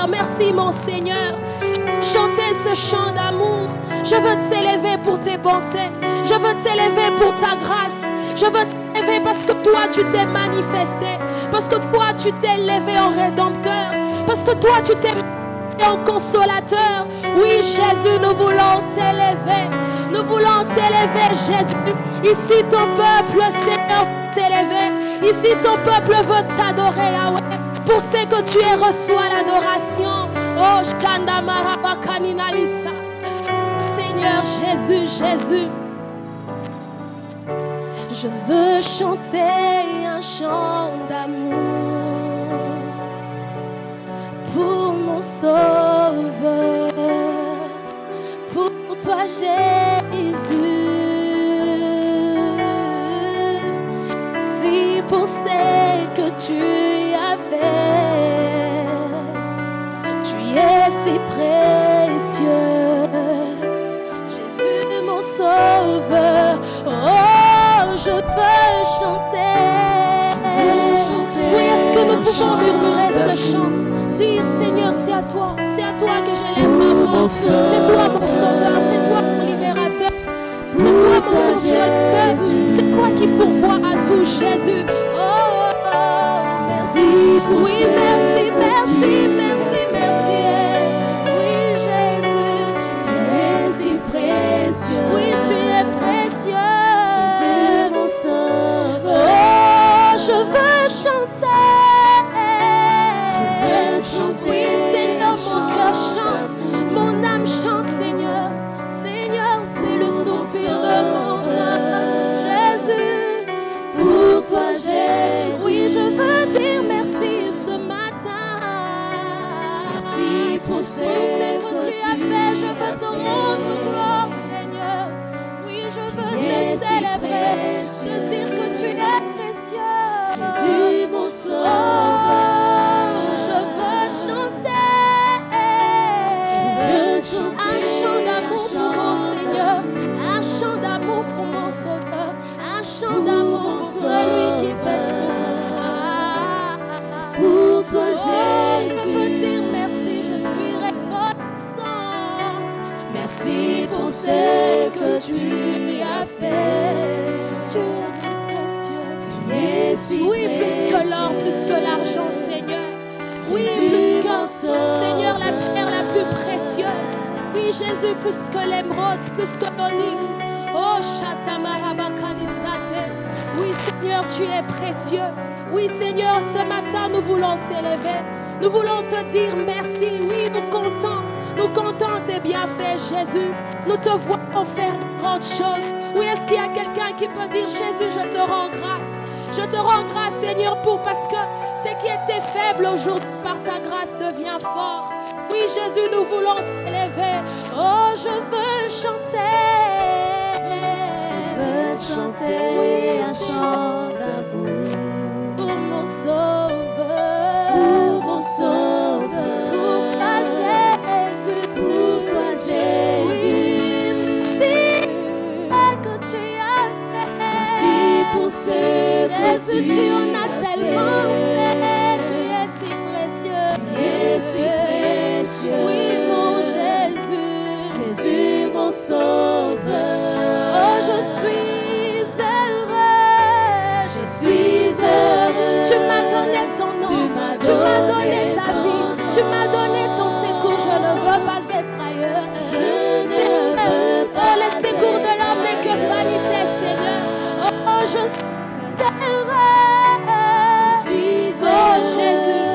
Seigneur. Merci mon Seigneur. Chanter ce chant d'amour. Je veux t'élever pour tes bontés. Je veux t'élever pour ta grâce. Je veux t'élever parce que toi tu t'es manifesté. Parce que toi tu t'es levé en rédempteur. Parce que toi tu t'es en consolateur. Oui Jésus, nous voulons t'élever. Nous voulons t'élever Jésus. Ici ton peuple Seigneur t'élever. Ici ton peuple veut t'adorer Yahweh. Pour ce que tu es, reçois l'adoration. Oh Shanda Marabakani Nalisa. Seigneur Jésus, Jésus. Je veux chanter un chant d'amour pour mon Sauveur, pour toi Jésus, si pour ce que tu as fait, tu es si précieux, Jésus mon Sauveur. Oh, je peux chanter. Oui, est-ce que nous pouvons murmurer ce chant? Dire Seigneur, c'est à toi que j'élève ma voix. C'est toi mon sauveur, c'est toi mon libérateur, c'est toi mon consolateur, c'est toi qui pourvois à tout Jésus. Oh, oh, merci. Oui, merci, merci, merci, merci. Oui Jésus, tu es si précieux. Oui, tu es précieux. Jésus mon sauveur. Oh, je veux chanter. Oui, Seigneur, mon cœur chante, mon âme chante, Seigneur. Seigneur, c'est le soupir de mon âme. Jésus, pour toi j'ai. Oui, je veux dire merci ce matin. Merci pour ce que tu as fait. Je veux te rendre gloire, Seigneur. Oui, je veux te célébrer, te dire que tu es précieux. Jésus, mon sauveur. Un chant d'amour pour mon Seigneur, un chant d'amour pour mon Sauveur, un chant d'amour pour celui qui fait tout pour moi. Pour toi Jésus, je veux dire merci, je suis reconnaissant. Merci pour ce que tu as fait. Tu es si précieux, tu es si précieux. Oui, plus que l'or, plus que l'argent, Seigneur. Oui, plus que, Seigneur, la pierre la plus précieuse. Oui, Jésus, plus que l'émeraude, plus que l'onyx. Oh, Shatamarabakanissate. Oui, Seigneur, tu es précieux. Oui, Seigneur, ce matin, nous voulons t'élever. Nous voulons te dire merci. Oui, nous comptons tes bienfaits, Jésus. Nous te voyons faire de grandes choses. Oui, est-ce qu'il y a quelqu'un qui peut dire, Jésus, je te rends grâce. Je te rends grâce, Seigneur, parce que ce qui était faible aujourd'hui, par ta grâce, devient fort. Oui, Jésus, nous voulons t'élever. Oh, je veux chanter. Je veux chanter, oui, un chant d'amour pour mon Sauveur. Pour mon Sauveur. Pour toi, Jésus. Pour toi, Jésus. Oui, merci que tu as fait. Merci pour ce que Jésus, tu en as tellement fait. Tu es si précieux. Tu es si précieux. Oui, mon Jésus. Jésus, mon Sauveur. Oh, je suis heureux. Je suis heureux. Tu m'as donné ton nom. Tu m'as donné ta vie. Tu m'as donné ton secours. Je ne veux pas être ailleurs. Oh, le secours de l'homme n'est que vanité, Seigneur. Oh, je suis heureux. Oh, Jésus,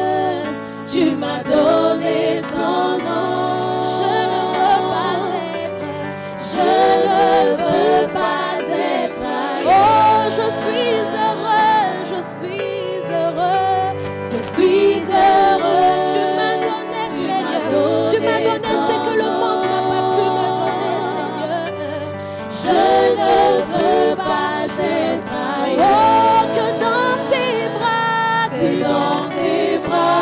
tu m'as donné ton nom. Je ne veux pas être ailleurs. Oh, je suis heureux, je suis heureux, je suis heureux. Tu m'as donné, Seigneur. Tu m'as donné ce que le monde n'a pas pu me donner, Seigneur. Je ne veux pas être ailleurs. Oh, que dans tes bras, que dans tes bras.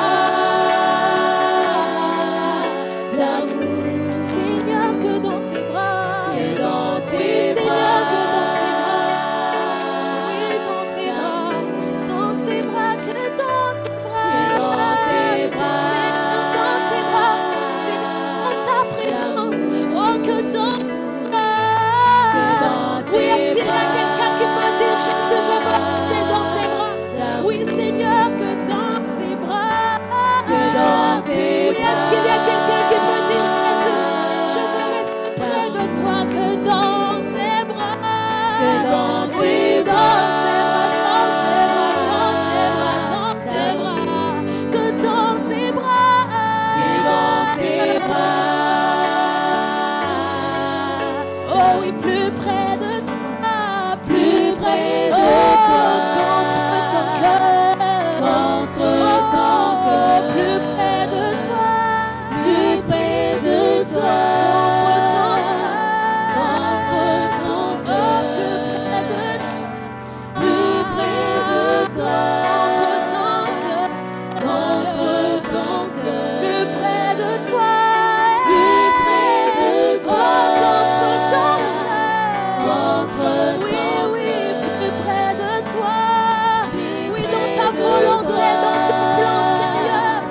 toi. Plus près de toi. Contre ton Contre cœur. Oui, ton oui, cœur. plus près de toi. Plus Oui, dans près ta de volonté, toi. dans ton plan, Seigneur.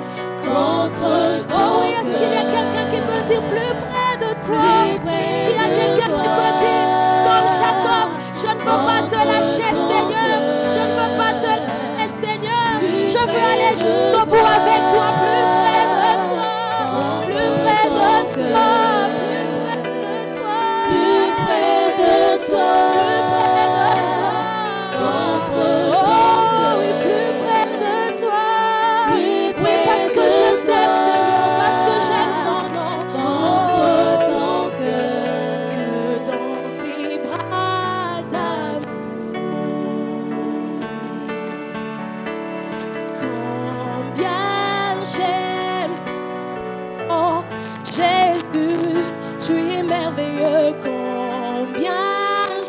Contre Oh oui, est-ce qu'il y a quelqu'un qui peut dire plus près de toi? Plus près Est-ce qu'il y a de quelqu'un qui toi. peut dire comme Jacob, je ne veux pas te lâcher, Seigneur. Je ne veux pas te lâcher, Seigneur. Je veux aller jusqu'au bout avec toi, plus près de toi. Plus près de toi. Plus près de toi. Plus près de toi. Plus près de toi. Contre Oh oui, plus près de toi. Plus Oui, près parce que de je t'aime, toi. Seigneur, parce que j'aime ton nom. Contre ton cœur. Que dans tes bras d'amour, combien j'aime. Oh Jésus, tu es merveilleux. Combien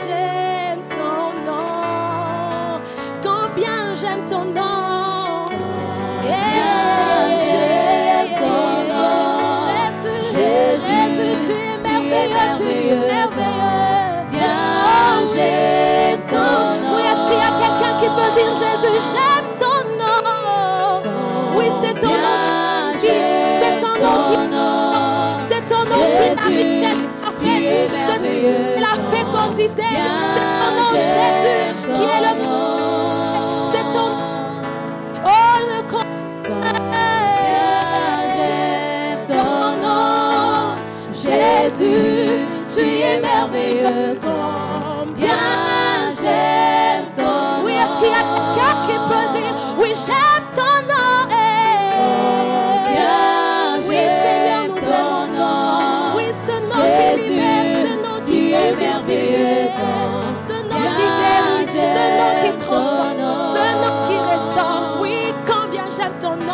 j'aime ton nom. Combien j'aime ton nom. j'aime ton nom. Jésus, Jésus, Jésus, tu es merveilleux, tu es merveilleux. Bien, Oh, j'aime ton nom. oui, est-ce qu'il y a quelqu'un qui peut dire Jésus, j'aime ton nom? Oui, c'est ton nom qui vit, c'est ton nom qui force, c'est ton nom qui est la richesse parfaite, c'est la fécondité, c'est ton nom Jésus qui est le fruit, c'est ton oh le J'aime ton nom, Jésus, tu es merveilleux, combien j'aime ton nom. Oui, est-ce qu'il y a quelqu'un qui peut dire, oui, j'aime ton nom, oui, Seigneur, nous aimons ton nom, oui, ce nom qui libère, ce nom qui fortifie, ce nom qui guérit, ce nom qui transforme, ce nom qui restaure, oui, combien j'aime ton nom.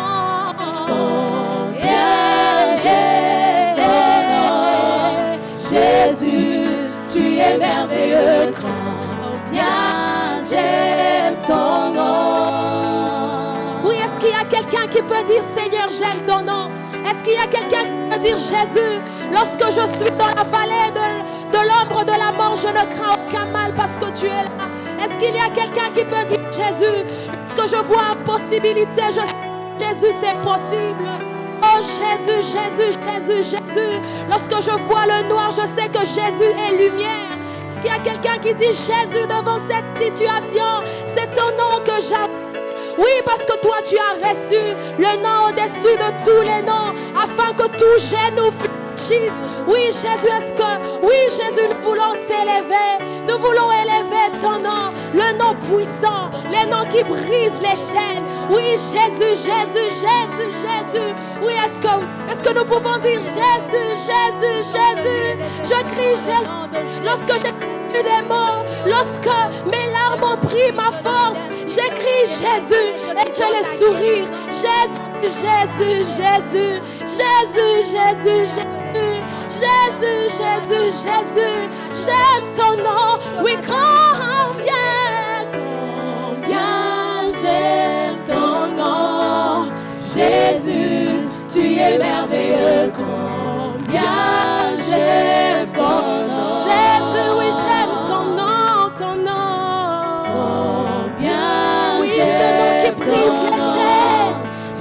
Jésus, tu es merveilleux, combien j'aime ton nom. Oui, est-ce qu'il y a quelqu'un qui peut dire Seigneur, j'aime ton nom? Est-ce qu'il y a quelqu'un qui peut dire Jésus, lorsque je suis dans la vallée de l'ombre de la mort, je ne crains aucun mal parce que tu es là? Est-ce qu'il y a quelqu'un qui peut dire Jésus, lorsque je vois impossibilité, je sais Jésus, c'est possible. Oh Jésus, Jésus, Jésus, Jésus. Lorsque je vois le noir, je sais que Jésus est lumière. Est-ce qu'il y a quelqu'un qui dit Jésus devant cette situation? C'est ton nom que j'aime. Oui, parce que toi, tu as reçu le nom au-dessus de tous les noms, afin que tout genou fléchisse. Oui, Jésus, Jésus, nous voulons t'élever. Nous voulons élever ton nom, le nom puissant, les noms qui brisent les chaînes. Oui, Jésus, Jésus, Jésus, Jésus. Oui, est-ce que nous pouvons dire Jésus, Jésus, Jésus? Je crie Jésus. Lorsque j'ai des mots, lorsque mes larmes ont pris ma force, j'écris Jésus et j'ai le sourire. Jésus, Jésus, Jésus, Jésus, Jésus, Jésus, Jésus, Jésus, Jésus. J'aime ton nom. Oui, combien j'aime ton nom. Jésus, tu es merveilleux. Combien j'aime ton nom. Jésus, oui, j'aime ton nom, ton nom. Oui, ce nom qui brise les chaînes.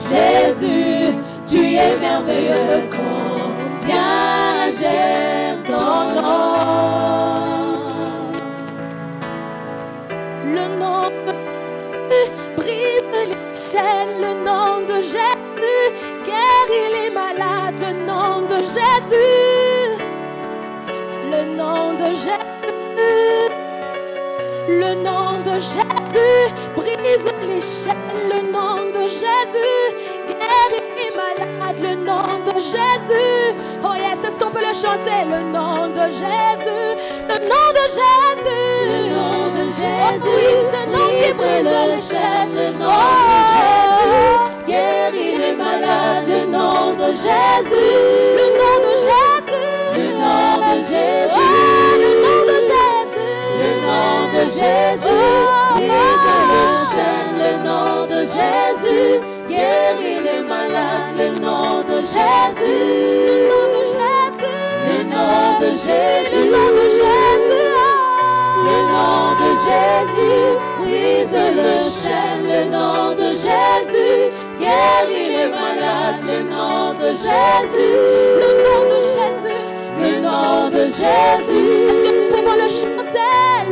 Jésus, tu es merveilleux. Combien j'aime ton nom. Le nom de brise les chaînes, le nom de Jésus guérit les malades, le nom de Jésus, le nom de Jésus, le nom de Jésus brise les chaînes, le nom de Jésus guérit les malades, le nom de Jésus. Oh yes, est-ce qu'on peut le chanter? Le nom de Jésus, le nom de Jésus, le nom de Jésus. Oh oui, ce nom qui brise les chaînes, le nom de Jésus guérit les malades, le nom de Jésus, le nom de Jésus, le nom de Jésus, oh, le nom de Jésus, le nom de Jésus brise les chaînes, le nom de Jésus guérit les malades, le nom de Jésus, le nom de Jésus, le nom de Jésus, le nom de Jésus, le nom de Jésus, brise le chêne, le nom de Jésus, guéris les malades, le nom de Jésus, le nom de Jésus, le nom de Jésus. Est-ce que nous pouvons le chanter?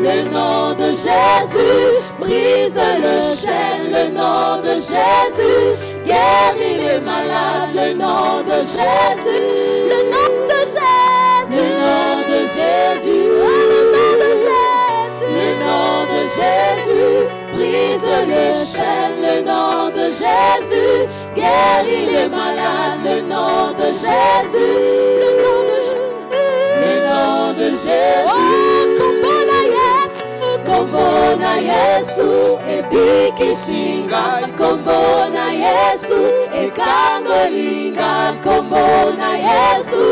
Le nom de Jésus, brise le chêne, le nom de Jésus, guéris les malades, le nom de Jésus, le nom de Jésus, le nom de Jésus, oh, le nom de Jésus, le nom de Jésus, brise le chêne, le nom de Jésus, guéris les malades, le nom de Jésus, le nom de Jésus, le nom de Jésus. oh, kombona Yesu, Kombona Yesu, ebikisinga, kombona Yesu, ekangolinga, kombona Yesu,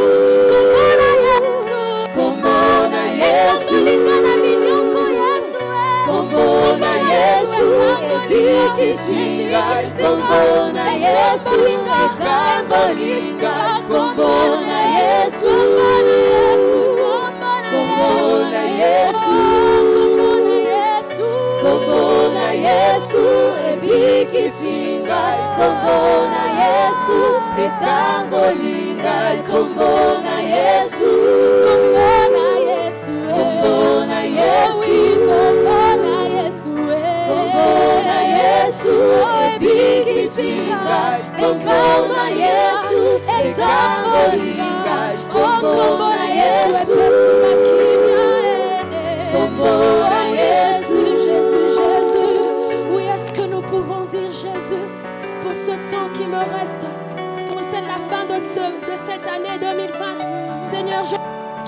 kombona Yesu, kombona Yesu, ekangolinga na minyoko Yesu, kombona Yesu, ebikisinga, kombona Yesu, ekangolinga, kombona Yesu, kombona Yesu. Kombona Yesu, ebikisinga, kombona Yesu, ekangolinga, kombona Yesu, kombona Yesu, kombona Yesu, kombona Yesu, kombona Yesu, ebikisinga, kombona Yesu, ekangolinga, kombona Yesu, kombona Yesu. Jésus, pour ce temps qui me reste, pour la fin de cette année 2020, Seigneur, je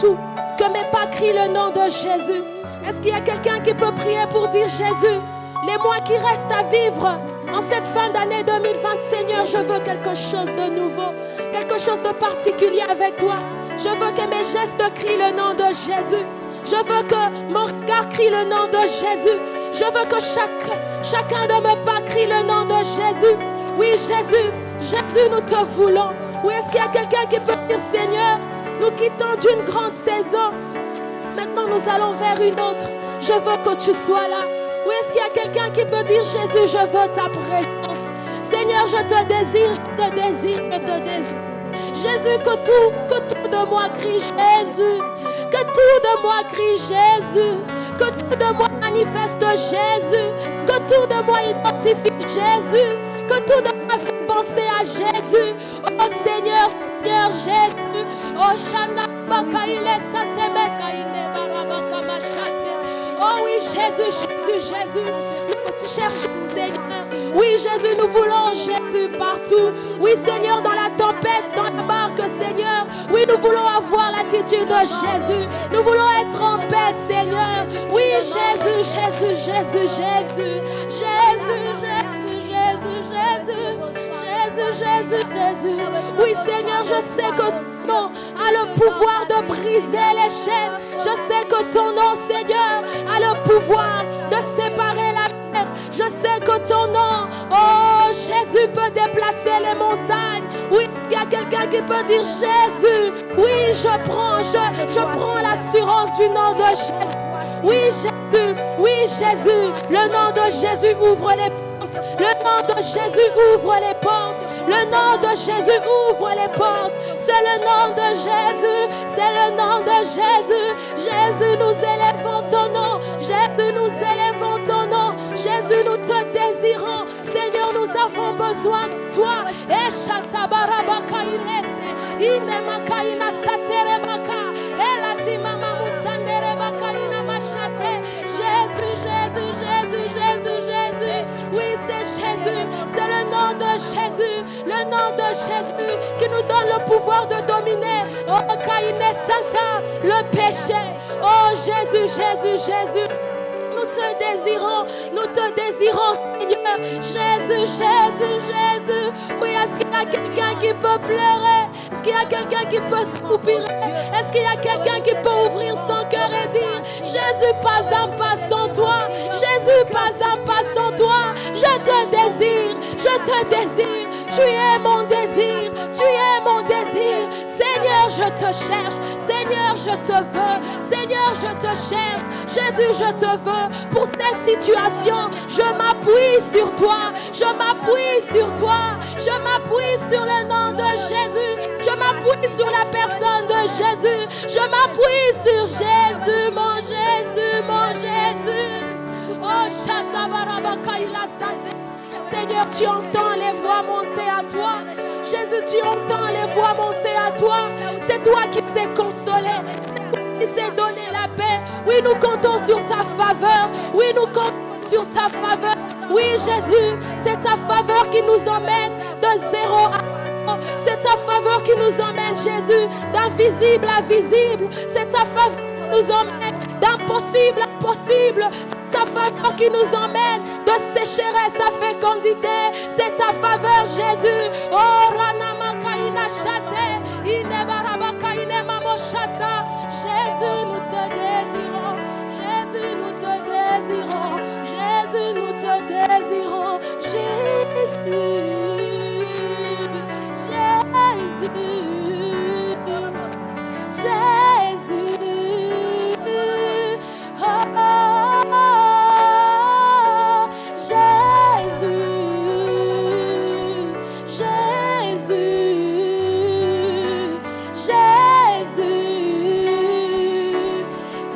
tout, que mes pas crient le nom de Jésus. Est-ce qu'il y a quelqu'un qui peut prier pour dire Jésus, les mois qui restent à vivre en cette fin d'année 2020, Seigneur, je veux quelque chose de nouveau, quelque chose de particulier avec toi. Je veux que mes gestes crient le nom de Jésus. Je veux que mon regard crie le nom de Jésus. Je veux que chacun de mes pas crie le nom de Jésus. Oui, Jésus, Jésus, nous te voulons. Oui, est-ce qu'il y a quelqu'un qui peut dire, Seigneur, nous quittons d'une grande saison. Maintenant, nous allons vers une autre. Je veux que tu sois là. Oui, est-ce qu'il y a quelqu'un qui peut dire, Jésus, je veux ta présence. Seigneur, je te désire, je te désire, je te désire. Jésus, que tout de moi crie Jésus. Que tout de moi crie Jésus. Que tout de moi manifeste Jésus. Que tout de moi identifie Jésus. Que tout de moi fait penser à Jésus. Oh Seigneur, Seigneur Jésus. Oh Shana Bakaile Satemekaine Barabaka Machate. Oh oui, Jésus, Jésus, Jésus. Nous cherchons, Seigneur. Oui, Jésus, nous voulons Jésus partout. Oui, Seigneur, dans la tempête, dans la barque, Seigneur. Oui, nous voulons avoir l'attitude de Jésus. Nous voulons être en paix, Seigneur. Oui, Jésus, Jésus, Jésus, Jésus. Jésus, Jésus, Jésus, Jésus. Jésus, Jésus, Jésus. Oui, Seigneur, je sais que ton nom a le pouvoir de briser les chaînes. Je sais que ton nom, Seigneur, a le pouvoir de séparer la mer. Je sais que ton nom, oh Jésus, peut déplacer les montagnes. Oui, il y a quelqu'un qui peut dire Jésus. Oui, je prends l'assurance du nom de Jésus. Oui, Jésus, oui, Jésus. Le nom de Jésus ouvre les portes. Le nom de Jésus ouvre les portes. Le nom de Jésus ouvre les portes. C'est le nom de Jésus. C'est le nom de Jésus. Jésus, nous élevons ton nom. Jésus, nous élevons ton nom. Jésus, nous te désirons. Seigneur, nous avons besoin de toi. Jésus, Jésus, Jésus, Jésus, Jésus. Oui, c'est Jésus. C'est le nom de Jésus. Le nom de Jésus qui nous donne le pouvoir de dominer. Oh, Kaïne Santa, le péché. Oh, Jésus, Jésus, Jésus. Nous te désirons, Seigneur. Jésus, Jésus, Jésus. Oui, est-ce qu'il y a quelqu'un qui peut pleurer? Est-ce qu'il y a quelqu'un qui peut soupirer? Est-ce qu'il y a quelqu'un qui peut ouvrir son cœur et dire Jésus, pas un pas sans toi. Jésus, pas un pas sans toi. Je te désire, je je te désire. Tu es mon désir. Tu es mon désir. Seigneur, je te cherche. Seigneur, je te veux. Seigneur, je te cherche. Jésus, je te veux. Pour cette situation, je m'appuie sur toi. Je m'appuie sur toi. Je m'appuie sur le nom de Jésus. Je m'appuie sur la personne de Jésus. Je m'appuie sur Jésus, mon Jésus, mon Jésus. Oh, Shatabarabakaïla Sate. Seigneur, tu entends les voix monter à toi. Jésus, tu entends les voix monter à toi. C'est toi qui t'es consolé. Qui s'est donné la paix. Oui, nous comptons sur ta faveur. Oui, nous comptons sur ta faveur. Oui, Jésus, c'est ta faveur qui nous emmène de 0 à 100. C'est ta faveur qui nous emmène, Jésus, d'invisible à visible. C'est ta faveur qui nous emmène d'impossible à possible. C'est ta faveur qui nous emmène de sécheresse à fécondité. C'est ta faveur, Jésus. Oh, Ranamakaina Chate, Inebarabakaine Mamoshata. Jésus, nous te désirons. Jésus, nous te désirons. Jésus, nous te désirons. Jésus. Jésus. Oh, Jésus. Jésus. Jésus.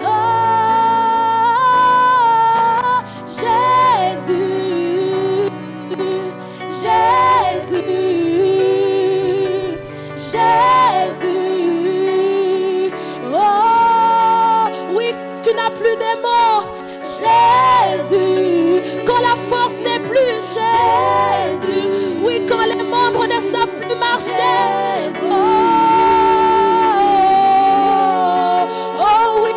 Oh, Jésus. Jésus. Oh, oui, tu n'as plus de mots. Jésus. Quand la force n'est plus, Jésus. Oui, quand les membres ne savent plus marcher. Oh, oh oui,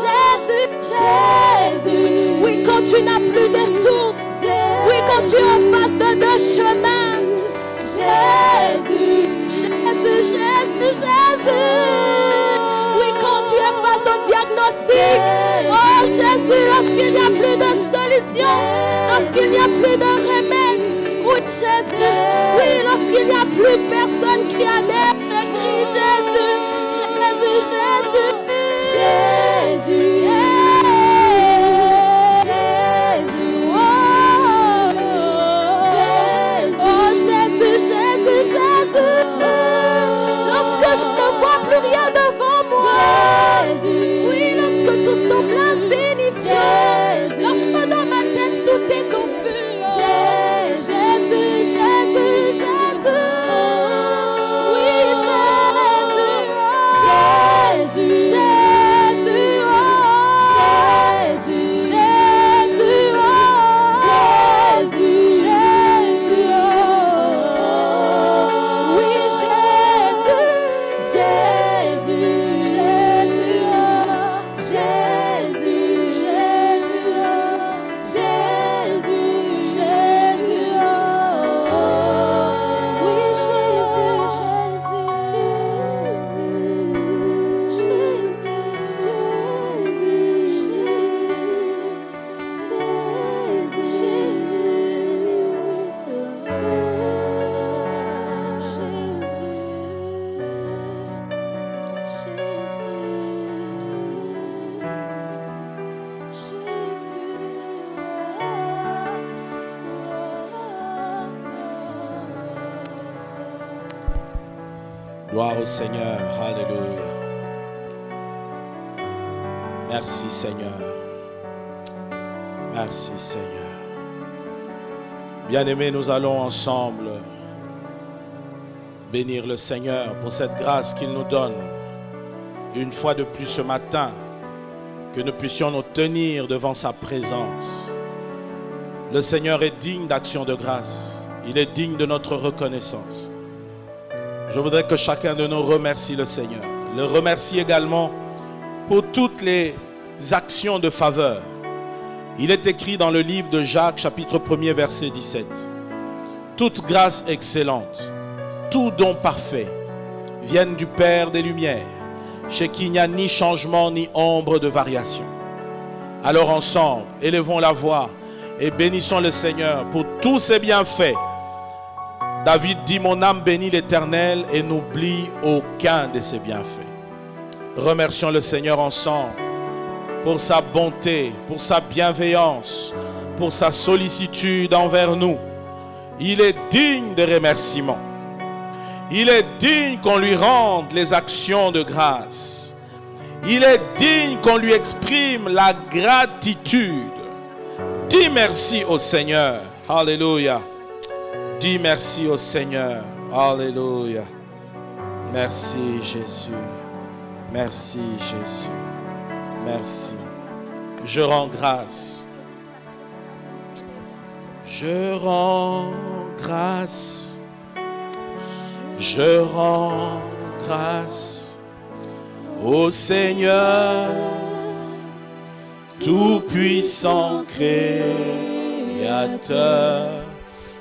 Jésus. Jésus. Oui, quand tu n'as plus de source. Oui, quand tu es en face de deux chemins. Jésus. Jésus, Jésus, Jésus. Oui, quand tu es face au diagnostic. Oh Jésus, lorsqu'il n'y a plus de solution, lorsqu'il n'y a plus de remède. Oui, Jésus. Oui, lorsqu'il n'y a plus personne qui adhère, je crie Jésus. Jésus, Jésus. Jésus. Je ne vois plus rien devant moi. Jésus. Oui, lorsque tout semble insignifiant. Lorsque dans ma tête tout est confus. Jésus, Jésus, Jésus. Oui, Jésus. Jésus. Jésus. Jésus. Jésus. Jésus. Oui, Jésus. Gloire au Seigneur, alléluia. Merci Seigneur. Merci Seigneur. Bien-aimés, nous allons ensemble bénir le Seigneur pour cette grâce qu'il nous donne une fois de plus ce matin, que nous puissions nous tenir devant sa présence. Le Seigneur est digne d'action de grâce. Il est digne de notre reconnaissance. Je voudrais que chacun de nous remercie le Seigneur. Le remercie également pour toutes les actions de faveur. Il est écrit dans le livre de Jacques, chapitre 1er, verset 17. Toute grâce excellente, tout don parfait, viennent du Père des Lumières, chez qui il n'y a ni changement ni ombre de variation. Alors ensemble, élevons la voix et bénissons le Seigneur pour tous ses bienfaits David dit, mon âme bénit l'Éternel et n'oublie aucun de ses bienfaits. Remercions le Seigneur ensemble pour sa bonté, pour sa bienveillance, pour sa sollicitude envers nous. Il est digne de remerciements. Il est digne qu'on lui rende les actions de grâce. Il est digne qu'on lui exprime la gratitude. Dis merci au Seigneur. Alléluia. Dis merci au Seigneur. Alléluia. Merci Jésus. Merci Jésus. Merci. Je rends grâce. Je rends grâce. Je rends grâce au Seigneur, tout-puissant Créateur.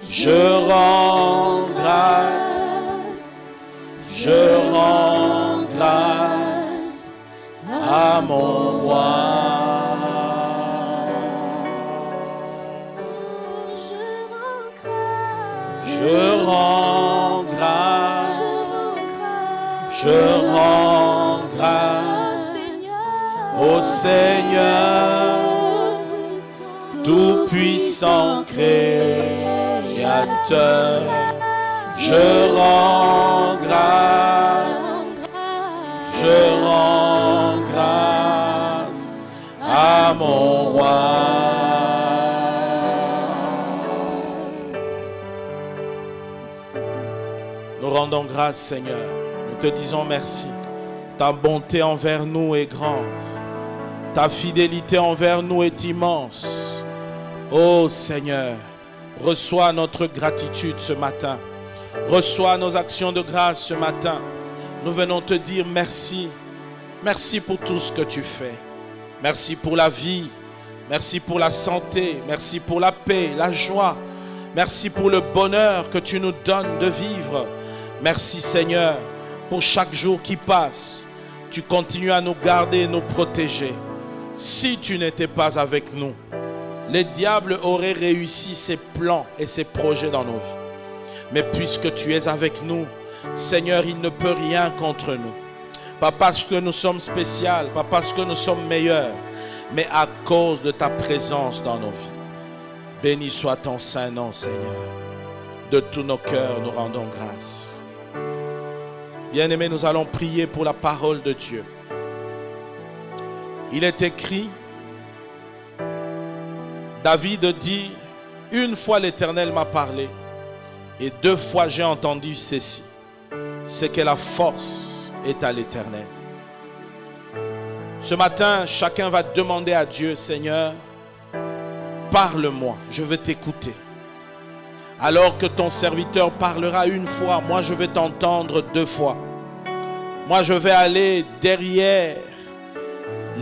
Je rends grâce, je rends grâce à mon roi. Je rends grâce, je rends grâce au Seigneur, tout-puissant Créateur. Je rends grâce, je rends grâce à mon roi. Nous rendons grâce, Seigneur. Nous te disons merci. Ta bonté envers nous est grande. Ta fidélité envers nous est immense. Ô Seigneur, reçois notre gratitude ce matin. Reçois nos actions de grâce ce matin. Nous venons te dire merci. Merci pour tout ce que tu fais. Merci pour la vie. Merci pour la santé. Merci pour la paix, la joie. Merci pour le bonheur que tu nous donnes de vivre. Merci Seigneur pour chaque jour qui passe. Tu continues à nous garder et nous protéger. Si tu n'étais pas avec nous, les diables auraient réussi ses plans et ses projets dans nos vies. Mais puisque tu es avec nous, Seigneur, il ne peut rien contre nous. Pas parce que nous sommes spéciaux, pas parce que nous sommes meilleurs, mais à cause de ta présence dans nos vies. Béni soit ton saint nom, Seigneur. De tous nos cœurs, nous rendons grâce. Bien-aimés, nous allons prier pour la parole de Dieu. Il est écrit, David dit, une fois l'Éternel m'a parlé, et 2 fois j'ai entendu ceci, c'est que la force est à l'Éternel. Ce matin, chacun va demander à Dieu, Seigneur, parle-moi, je veux t'écouter. Alors que ton serviteur parlera une fois, moi je vais t'entendre 2 fois. Moi je vais aller derrière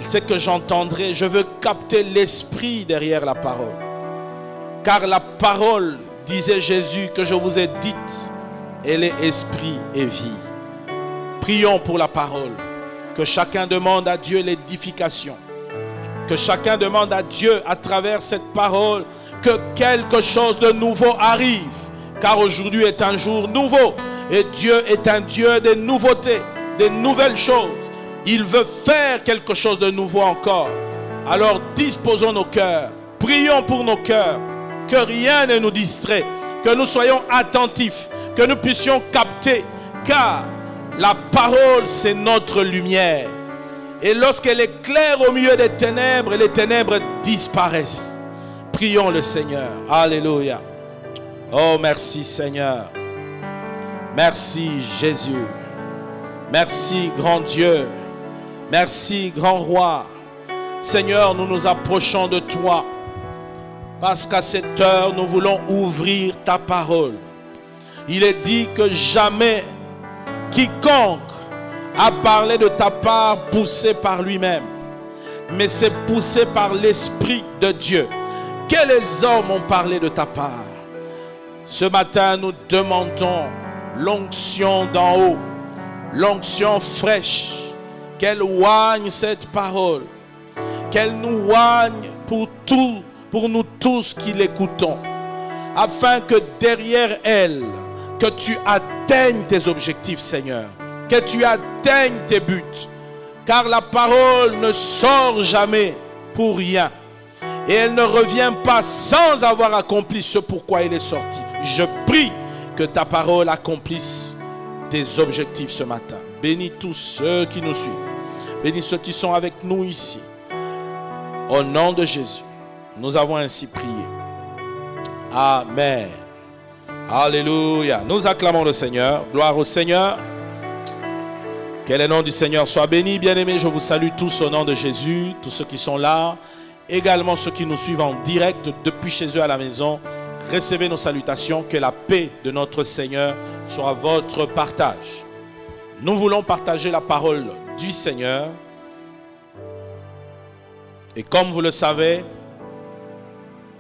ce que j'entendrai. Je veux capter l'esprit derrière la parole. Car la parole, disait Jésus, que je vous ai dite, elle est esprit et vie. Prions pour la parole. Que chacun demande à Dieu l'édification. Que chacun demande à Dieu à travers cette parole que quelque chose de nouveau arrive. Car aujourd'hui est un jour nouveau. Et Dieu est un Dieu de nouveautés, de nouvelles choses. Il veut faire quelque chose de nouveau encore. Alors disposons nos cœurs. Prions pour nos cœurs. Que rien ne nous distrait. Que nous soyons attentifs. Que nous puissions capter. Car la parole, c'est notre lumière. Et lorsqu'elle éclaire au milieu des ténèbres, les ténèbres disparaissent. Prions le Seigneur. Alléluia. Oh, merci Seigneur. Merci Jésus. Merci grand Dieu. Merci grand roi. Seigneur, nous nous approchons de toi. Parce qu'à cette heure, nous voulons ouvrir ta parole. Il est dit que jamais quiconque a parlé de ta part poussé par lui-même. Mais c'est poussé par l'Esprit de Dieu. Que les hommes ont parlé de ta part. Ce matin, nous demandons l'onction d'en haut. L'onction fraîche. Qu'elle oigne cette parole. Qu'elle nous oigne pour nous tous qui l'écoutons. Afin que derrière elle, que tu atteignes tes objectifs, Seigneur. Que tu atteignes tes buts. Car la parole ne sort jamais pour rien. Et elle ne revient pas sans avoir accompli ce pourquoi elle est sortie. Je prie que ta parole accomplisse tes objectifs ce matin. Bénis tous ceux qui nous suivent. Bénis ceux qui sont avec nous ici. Au nom de Jésus, nous avons ainsi prié. Amen. Alléluia. Nous acclamons le Seigneur. Gloire au Seigneur. Que le nom du Seigneur soit béni. Bien-aimés, je vous salue tous au nom de Jésus. Tous ceux qui sont là. Également ceux qui nous suivent en direct depuis chez eux à la maison. Recevez nos salutations. Que la paix de notre Seigneur soit votre partage. Nous voulons partager la parole du Seigneur. Et comme vous le savez,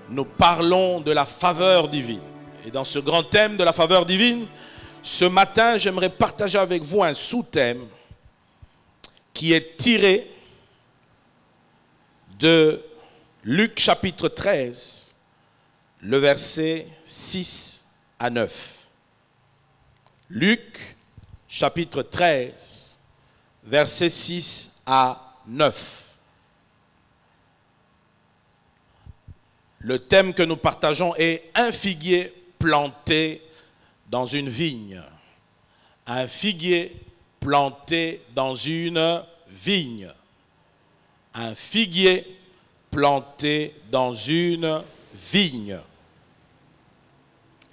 nous parlons de la faveur divine. Et dans ce grand thème de la faveur divine, ce matin, j'aimerais partager avec vous un sous-thème qui est tiré de Luc chapitre 13, le verset 6 à 9. Luc chapitre 13, verset 6 à 9. Le thème que nous partageons est un figuier planté dans une vigne. Un figuier planté dans une vigne. Un figuier planté dans une vigne.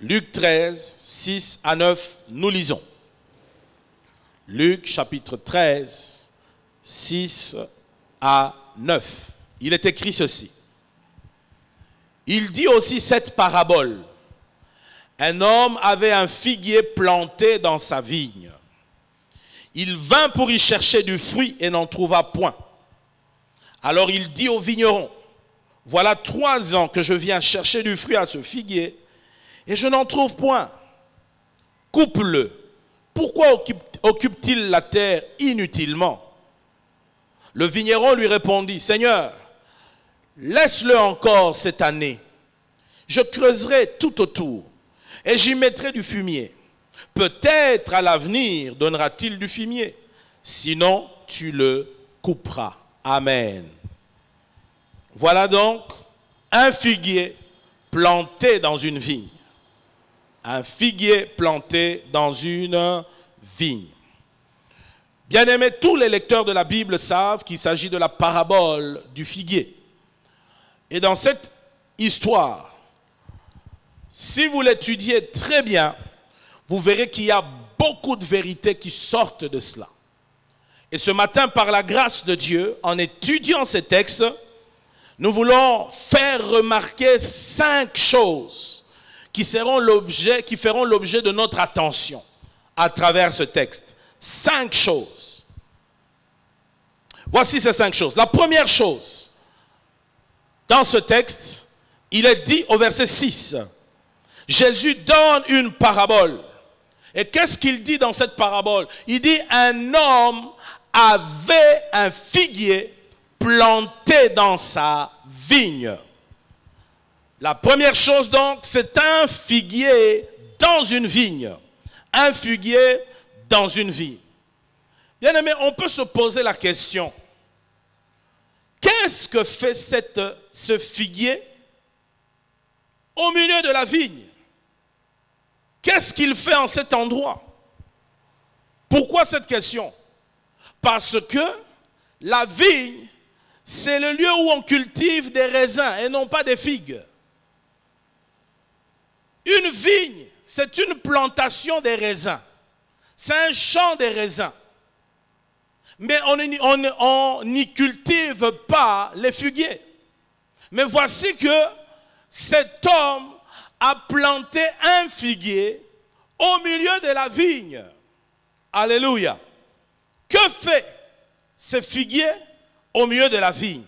Luc 13, 6 à 9, nous lisons. Luc chapitre 13, 6 à 9. Il est écrit ceci. Il dit aussi cette parabole. Un homme avait un figuier planté dans sa vigne. Il vint pour y chercher du fruit et n'en trouva point. Alors il dit au vigneron, voilà 3 ans que je viens chercher du fruit à ce figuier et je n'en trouve point. Coupe-le. Pourquoi occupe-t-il la terre inutilement? Le vigneron lui répondit, Seigneur, laisse-le encore cette année. Je creuserai tout autour et j'y mettrai du fumier. Peut-être à l'avenir donnera-t-il du fumier. Sinon, tu le couperas. Amen. Voilà donc un figuier planté dans une vigne. Un figuier planté dans une vigne. Bien-aimés, tous les lecteurs de la Bible savent qu'il s'agit de la parabole du figuier. Et dans cette histoire, si vous l'étudiez très bien, vous verrez qu'il y a beaucoup de vérités qui sortent de cela. Et ce matin, par la grâce de Dieu, en étudiant ces textes, nous voulons faire remarquer 5 choses qui feront l'objet de notre attention à travers ce texte. 5 choses. Voici ces 5 choses. La première chose, dans ce texte, il est dit au verset 6, Jésus donne une parabole. Et qu'est-ce qu'il dit dans cette parabole? Il dit, un homme avait un figuier planté dans sa vigne. La première chose donc, c'est un figuier dans une vigne. Un figuier dans une vigne. Bien aimé, on peut se poser la question, qu'est-ce que fait ce figuier au milieu de la vigne? Qu'est-ce qu'il fait en cet endroit? Pourquoi cette question? Parce que la vigne, c'est le lieu où on cultive des raisins et non pas des figues. Une vigne, c'est une plantation des raisins. C'est un champ des raisins. Mais on n'y cultive pas les figuiers. Mais voici que cet homme a planté un figuier au milieu de la vigne. Alléluia. Que fait ce figuier au milieu de la vigne?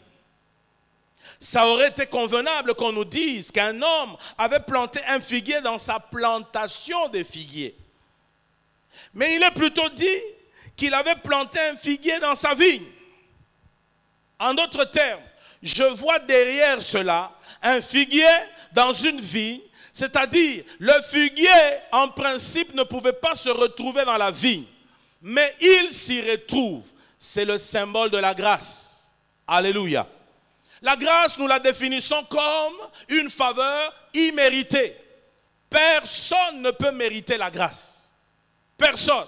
Ça aurait été convenable qu'on nous dise qu'un homme avait planté un figuier dans sa plantation de figuiers. Mais il est plutôt dit qu'il avait planté un figuier dans sa vigne. En d'autres termes, je vois derrière cela un figuier dans une vigne. C'est-à-dire, le figuier, en principe, ne pouvait pas se retrouver dans la vigne. Mais il s'y retrouve. C'est le symbole de la grâce. Alléluia. La grâce, nous la définissons comme une faveur imméritée. Personne ne peut mériter la grâce. Personne.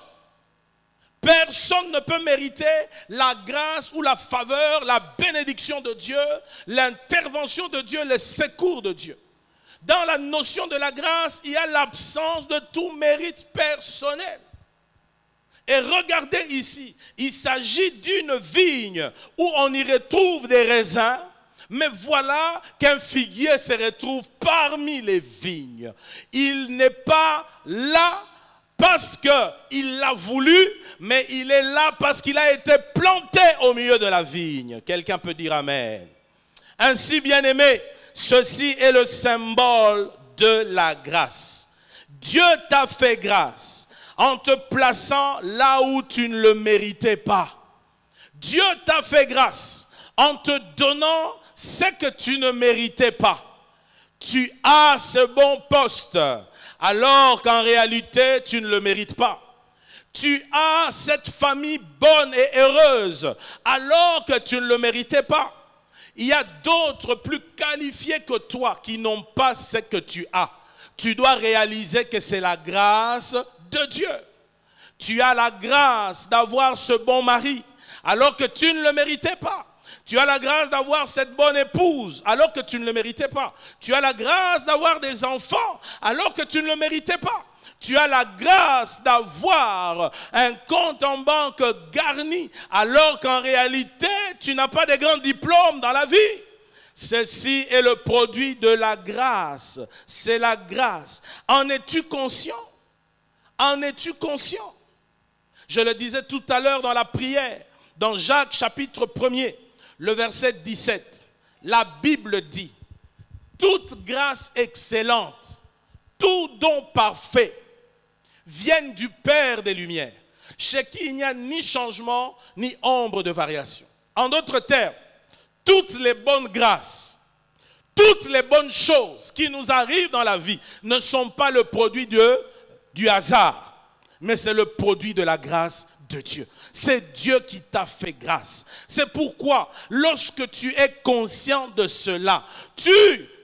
Personne ne peut mériter la grâce ou la faveur, la bénédiction de Dieu, l'intervention de Dieu, le secours de Dieu. Dans la notion de la grâce, il y a l'absence de tout mérite personnel. Et regardez ici, il s'agit d'une vigne où on y retrouve des raisins, mais voilà qu'un figuier se retrouve parmi les vignes. Il n'est pas là parce qu'il l'a voulu, mais il est là parce qu'il a été planté au milieu de la vigne. Quelqu'un peut dire amen. Ainsi, bien-aimé, ceci est le symbole de la grâce. Dieu t'a fait grâce en te plaçant là où tu ne le méritais pas. Dieu t'a fait grâce en te donnant ce que tu ne méritais pas. Tu as ce bon poste alors qu'en réalité tu ne le mérites pas. Tu as cette famille bonne et heureuse alors que tu ne le méritais pas. Il y a d'autres plus qualifiés que toi qui n'ont pas ce que tu as. Tu dois réaliser que c'est la grâce de Dieu. Tu as la grâce d'avoir ce bon mari alors que tu ne le méritais pas. Tu as la grâce d'avoir cette bonne épouse alors que tu ne le méritais pas. Tu as la grâce d'avoir des enfants alors que tu ne le méritais pas. Tu as la grâce d'avoir un compte en banque garni alors qu'en réalité, tu n'as pas de grands diplômes dans la vie. Ceci est le produit de la grâce. C'est la grâce. En es-tu conscient? En es-tu conscient? Je le disais tout à l'heure dans la prière, dans Jacques chapitre 1er, le verset 17. La Bible dit, toute grâce excellente, tout don parfait, viennent du Père des Lumières, chez qui il n'y a ni changement, ni ombre de variation. En d'autres termes, toutes les bonnes grâces, toutes les bonnes choses qui nous arrivent dans la vie ne sont pas le produit du hasard, mais c'est le produit de la grâce de Dieu. C'est Dieu qui t'a fait grâce. C'est pourquoi, lorsque tu es conscient de cela, tu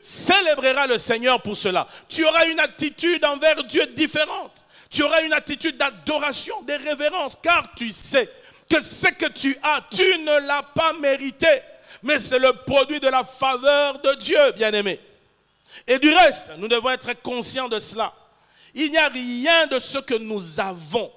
célébreras le Seigneur pour cela. Tu auras une attitude envers Dieu différente. Tu auras une attitude d'adoration, de révérence, car tu sais que ce que tu as, tu ne l'as pas mérité. Mais c'est le produit de la faveur de Dieu, bien-aimé. Et du reste, nous devons être conscients de cela. Il n'y a rien de ce que nous avons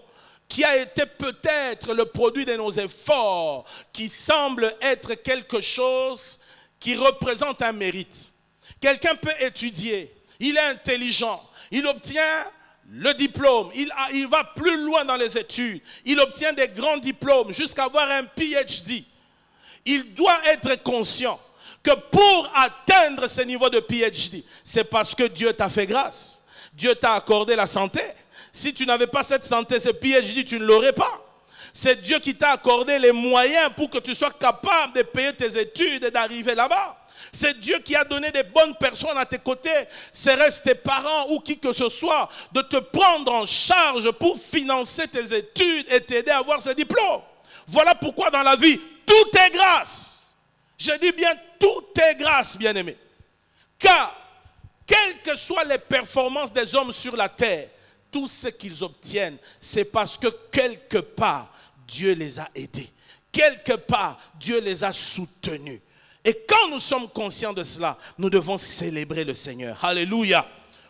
qui a été peut-être le produit de nos efforts, qui semble être quelque chose qui représente un mérite. Quelqu'un peut étudier, il est intelligent, il obtient le diplôme, il va plus loin dans les études, il obtient des grands diplômes jusqu'à avoir un PhD. Il doit être conscient que pour atteindre ce niveau de PhD, c'est parce que Dieu t'a fait grâce. Dieu t'a accordé la santé. Si tu n'avais pas cette santé, ce PhD, tu ne l'aurais pas. C'est Dieu qui t'a accordé les moyens pour que tu sois capable de payer tes études et d'arriver là-bas. C'est Dieu qui a donné des bonnes personnes à tes côtés, serait-ce tes parents ou qui que ce soit, de te prendre en charge pour financer tes études et t'aider à avoir ce diplôme. Voilà pourquoi dans la vie, tout est grâce. Je dis bien, tout est grâce, bien-aimé. Car, quelles que soient les performances des hommes sur la terre, tout ce qu'ils obtiennent, c'est parce que quelque part, Dieu les a aidés. Quelque part, Dieu les a soutenus. Et quand nous sommes conscients de cela, nous devons célébrer le Seigneur. Alléluia.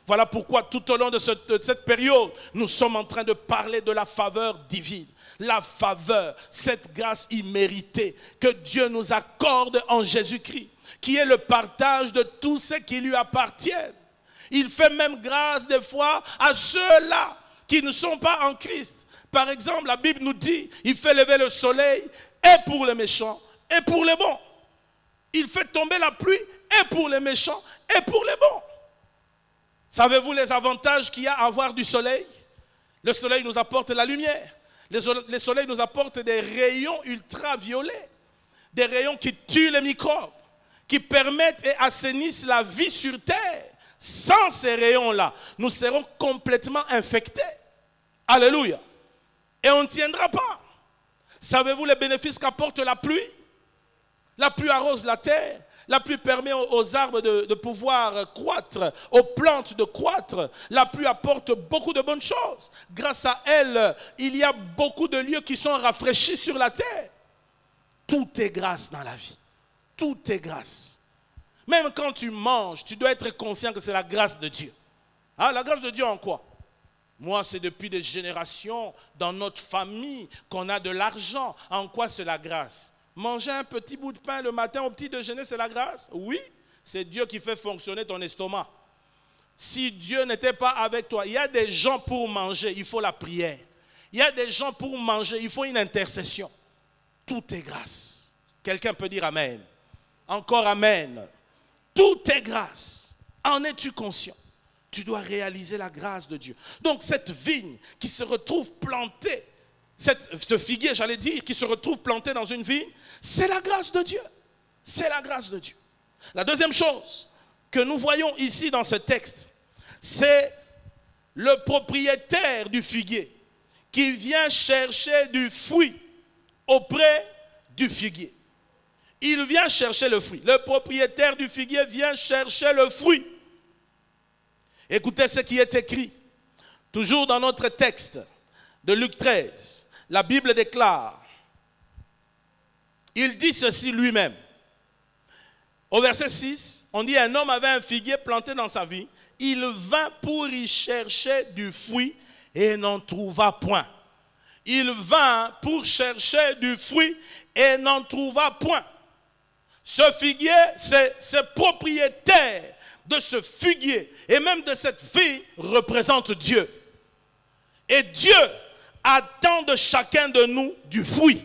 Voilà pourquoi tout au long de cette période, nous sommes en train de parler de la faveur divine. La faveur, cette grâce imméritée que Dieu nous accorde en Jésus-Christ, qui est le partage de tout ce qui lui appartient. Il fait même grâce des fois à ceux-là qui ne sont pas en Christ. Par exemple, la Bible nous dit, il fait lever le soleil et pour les méchants et pour les bons. Il fait tomber la pluie et pour les méchants et pour les bons. Savez-vous les avantages qu'il y a à avoir du soleil? Le soleil nous apporte la lumière. Le soleil nous apporte des rayons ultraviolets. Des rayons qui tuent les microbes, qui permettent et assainissent la vie sur terre. sans ces rayons-là, nous serons complètement infectés. Alléluia. Et on ne tiendra pas. Savez-vous les bénéfices qu'apporte la pluie? La pluie arrose la terre. La pluie permet aux arbres de pouvoir croître, aux plantes de croître. La pluie apporte beaucoup de bonnes choses. Grâce à elle, il y a beaucoup de lieux qui sont rafraîchis sur la terre. Tout est grâce dans la vie. Tout est grâce. Même quand tu manges, tu dois être conscient que c'est la grâce de Dieu. Ah, la grâce de Dieu en quoi? Moi, c'est depuis des générations dans notre famille qu'on a de l'argent. En quoi c'est la grâce? Manger un petit bout de pain le matin au petit déjeuner, c'est la grâce? Oui, c'est Dieu qui fait fonctionner ton estomac. Si Dieu n'était pas avec toi, il y a des gens pour manger, il faut la prière. Il y a des gens pour manger, il faut une intercession. Tout est grâce. Quelqu'un peut dire amen. Encore amen. Tout est grâce. En es-tu conscient? Tu dois réaliser la grâce de Dieu. Donc cette vigne qui se retrouve plantée, ce figuier, j'allais dire, qui se retrouve planté dans une vigne, c'est la grâce de Dieu. C'est la grâce de Dieu. La deuxième chose que nous voyons ici dans ce texte, c'est le propriétaire du figuier qui vient chercher du fruit auprès du figuier. Il vient chercher le fruit. Le propriétaire du figuier vient chercher le fruit. Écoutez ce qui est écrit. Toujours dans notre texte de Luc 13. La Bible déclare, il dit ceci lui-même. Au verset 6, on dit un homme avait un figuier planté dans sa vie. Il vint pour y chercher du fruit et n'en trouva point. Il vint pour chercher du fruit et n'en trouva point. Ce figuier, ce propriétaire de ce figuier et même de cette vigne représente Dieu. Et Dieu attend de chacun de nous du fruit.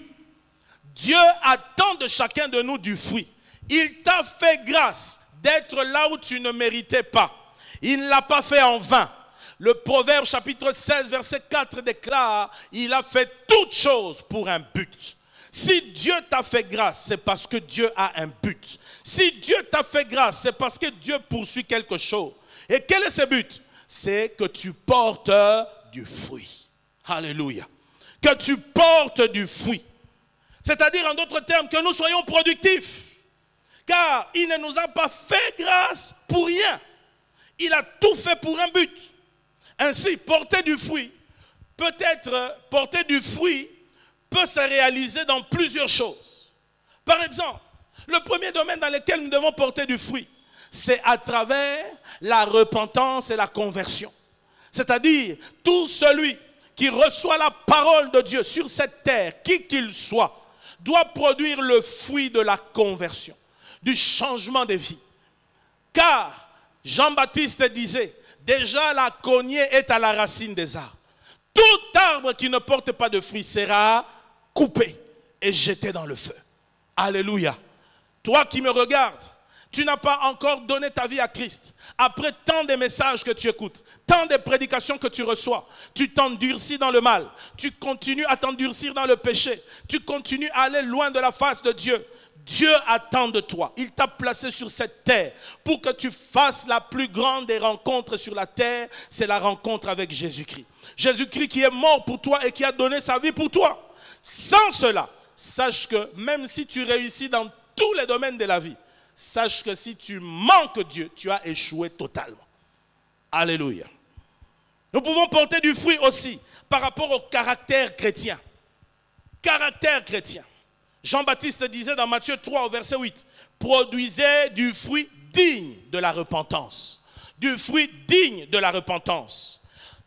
Dieu attend de chacun de nous du fruit. Il t'a fait grâce d'être là où tu ne méritais pas. Il ne l'a pas fait en vain. Le Proverbe chapitre 16 verset 4 déclare, il a fait toutes choses pour un but. Si Dieu t'a fait grâce, c'est parce que Dieu a un but. Si Dieu t'a fait grâce, c'est parce que Dieu poursuit quelque chose. Et quel est ce but? C'est que tu portes du fruit. Alléluia. Que tu portes du fruit. C'est-à-dire en d'autres termes, que nous soyons productifs. Car il ne nous a pas fait grâce pour rien. Il a tout fait pour un but. Ainsi, porter du fruit, peut-être porter du fruit peut se réaliser dans plusieurs choses. Par exemple, le premier domaine dans lequel nous devons porter du fruit, c'est à travers la repentance et la conversion. C'est-à-dire, tout celui qui reçoit la parole de Dieu sur cette terre, qui qu'il soit, doit produire le fruit de la conversion, du changement de vie. Car Jean-Baptiste disait, déjà la cognée est à la racine des arbres. Tout arbre qui ne porte pas de fruit sera coupé et jeté dans le feu. Alléluia. Toi qui me regardes, tu n'as pas encore donné ta vie à Christ. Après tant de messages que tu écoutes, tant de prédications que tu reçois, tu t'endurcis dans le mal. Tu continues à t'endurcir dans le péché. Tu continues à aller loin de la face de Dieu. Dieu attend de toi. Il t'a placé sur cette terre pour que tu fasses la plus grande des rencontres sur la terre. C'est la rencontre avec Jésus-Christ. Jésus-Christ qui est mort pour toi et qui a donné sa vie pour toi. Sans cela, sache que même si tu réussis dans tous les domaines de la vie, sache que si tu manques Dieu, tu as échoué totalement. Alléluia. Nous pouvons porter du fruit aussi par rapport au caractère chrétien. Caractère chrétien. Jean-Baptiste disait dans Matthieu 3 au verset 8, produisez du fruit digne de la repentance. Du fruit digne de la repentance.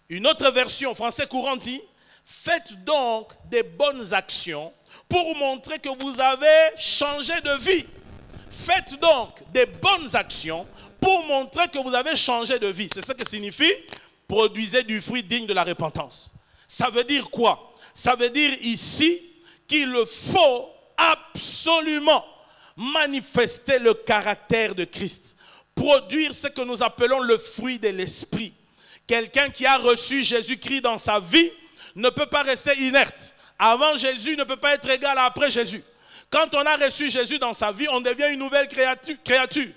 Une autre version, français courant dit, faites donc des bonnes actions pour montrer que vous avez changé de vie. Faites donc des bonnes actions pour montrer que vous avez changé de vie. C'est ce que signifie produisez du fruit digne de la repentance. Ça veut dire quoi? Ça veut dire ici qu'il faut absolument manifester le caractère de Christ. Produire ce que nous appelons le fruit de l'esprit. Quelqu'un qui a reçu Jésus-Christ dans sa vie ne peut pas rester inerte. Avant Jésus ne peut pas être égal à après Jésus. Quand on a reçu Jésus dans sa vie, on devient une nouvelle créature.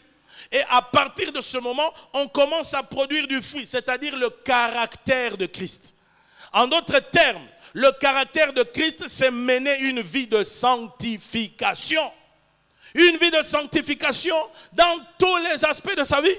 Et à partir de ce moment, on commence à produire du fruit, c'est-à-dire le caractère de Christ. En d'autres termes, le caractère de Christ, c'est mener une vie de sanctification. Une vie de sanctification dans tous les aspects de sa vie.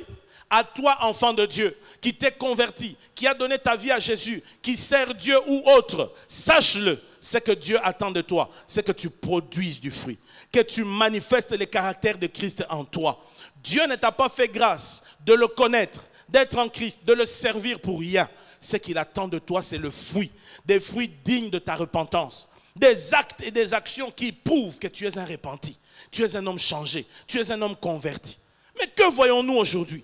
À toi, enfant de Dieu, qui t'es converti, qui a donné ta vie à Jésus, qui sert Dieu ou autre, sache-le, ce que Dieu attend de toi, c'est que tu produises du fruit, que tu manifestes les caractères de Christ en toi. Dieu ne t'a pas fait grâce de le connaître, d'être en Christ, de le servir pour rien. Ce qu'il attend de toi, c'est le fruit, des fruits dignes de ta repentance, des actes et des actions qui prouvent que tu es un repenti, tu es un homme changé, tu es un homme converti. Mais que voyons-nous aujourd'hui?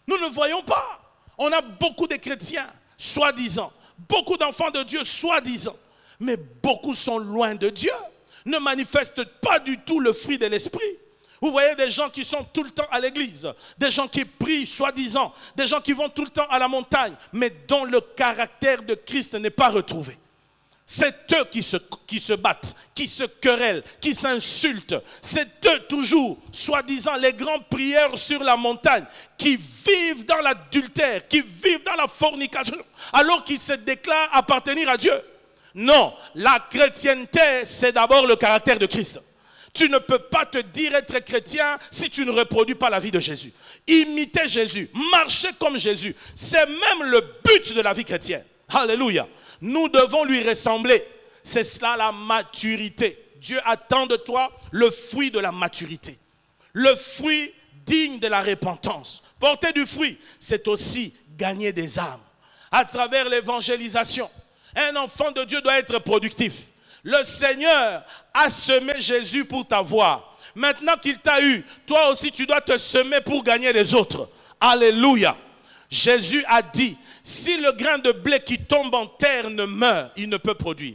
Nous ne voyons pas. On a beaucoup de chrétiens, soi-disant, beaucoup d'enfants de Dieu, soi-disant, mais beaucoup sont loin de Dieu, ne manifestent pas du tout le fruit de l'esprit. Vous voyez des gens qui sont tout le temps à l'église, des gens qui prient soi-disant, des gens qui vont tout le temps à la montagne, mais dont le caractère de Christ n'est pas retrouvé. C'est eux qui se battent, qui se querellent, qui s'insultent. C'est eux toujours, soi-disant, les grands prieurs sur la montagne, qui vivent dans l'adultère, qui vivent dans la fornication, alors qu'ils se déclarent appartenir à Dieu. Non, la chrétienté, c'est d'abord le caractère de Christ. Tu ne peux pas te dire être chrétien si tu ne reproduis pas la vie de Jésus. Imiter Jésus, marcher comme Jésus, c'est même le but de la vie chrétienne. Alléluia. Nous devons lui ressembler. C'est cela la maturité. Dieu attend de toi le fruit de la maturité. Le fruit digne de la repentance. Porter du fruit, c'est aussi gagner des âmes. À travers l'évangélisation, un enfant de Dieu doit être productif. Le Seigneur a semé Jésus pour t'avoir. Maintenant qu'il t'a eu, toi aussi tu dois te semer pour gagner les autres. Alléluia. Jésus a dit, si le grain de blé qui tombe en terre ne meurt, il ne peut produire.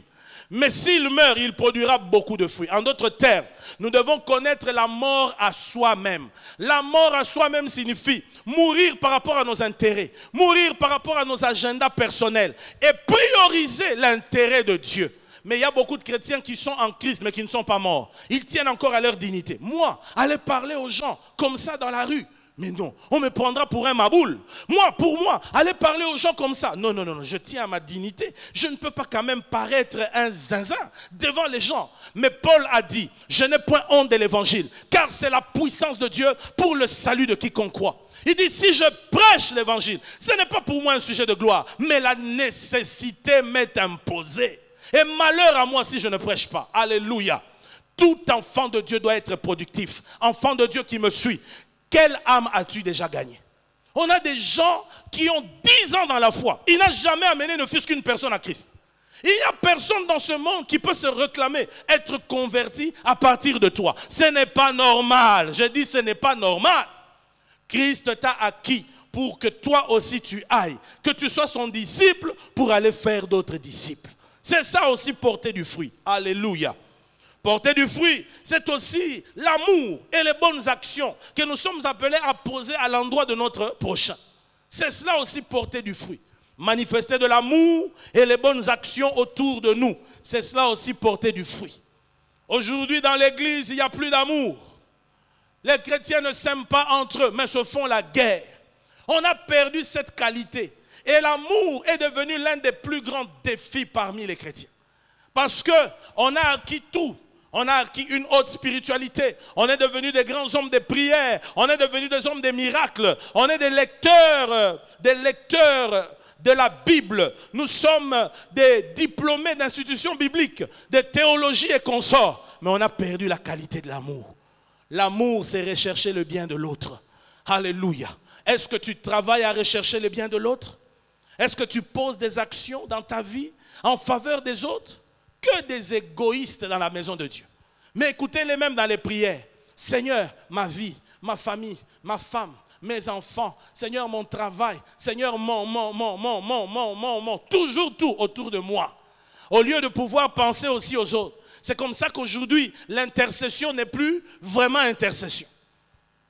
Mais s'il meurt, il produira beaucoup de fruits. En d'autres termes, nous devons connaître la mort à soi-même. La mort à soi-même signifie mourir par rapport à nos intérêts, mourir par rapport à nos agendas personnels et prioriser l'intérêt de Dieu. Mais il y a beaucoup de chrétiens qui sont en Christ mais qui ne sont pas morts. Ils tiennent encore à leur dignité. Moi, aller parler aux gens comme ça dans la rue, mais non, on me prendra pour un maboule. Moi, pour moi, aller parler aux gens comme ça. Non, non, non, je tiens à ma dignité. Je ne peux pas quand même paraître un zinzin devant les gens. Mais Paul a dit, je n'ai point honte de l'évangile, car c'est la puissance de Dieu pour le salut de quiconque croit. Il dit, si je prêche l'évangile, ce n'est pas pour moi un sujet de gloire, mais la nécessité m'est imposée. Et malheur à moi si je ne prêche pas. Alléluia. Tout enfant de Dieu doit être productif. Enfant de Dieu qui me suit. Quelle âme as-tu déjà gagné? On a des gens qui ont 10 ans dans la foi. Il n'a jamais amené ne fût-ce qu'une personne à Christ. Il n'y a personne dans ce monde qui peut se réclamer être converti à partir de toi. Ce n'est pas normal. Je dis ce n'est pas normal. Christ t'a acquis pour que toi aussi tu ailles. Que tu sois son disciple pour aller faire d'autres disciples. C'est ça aussi porter du fruit. Alléluia. Porter du fruit, c'est aussi l'amour et les bonnes actions que nous sommes appelés à poser à l'endroit de notre prochain. C'est cela aussi porter du fruit. Manifester de l'amour et les bonnes actions autour de nous. C'est cela aussi porter du fruit. Aujourd'hui dans l'église, il n'y a plus d'amour. Les chrétiens ne s'aiment pas entre eux, mais se font la guerre. On a perdu cette qualité. Et l'amour est devenu l'un des plus grands défis parmi les chrétiens. Parce qu'on a acquis tout. On a acquis une haute spiritualité. On est devenus des grands hommes de prière. On est devenus des hommes de miracles. On est des lecteurs de la Bible. Nous sommes des diplômés d'institutions bibliques, de théologie et consorts. Mais on a perdu la qualité de l'amour. L'amour, c'est rechercher le bien de l'autre. Alléluia. Est-ce que tu travailles à rechercher le bien de l'autre? Est-ce que tu poses des actions dans ta vie en faveur des autres? Que des égoïstes dans la maison de Dieu. Mais écoutez-les même dans les prières. Seigneur, ma vie, ma famille, ma femme, mes enfants, Seigneur, mon travail, Seigneur, toujours tout autour de moi. Au lieu de pouvoir penser aussi aux autres. C'est comme ça qu'aujourd'hui, l'intercession n'est plus vraiment intercession.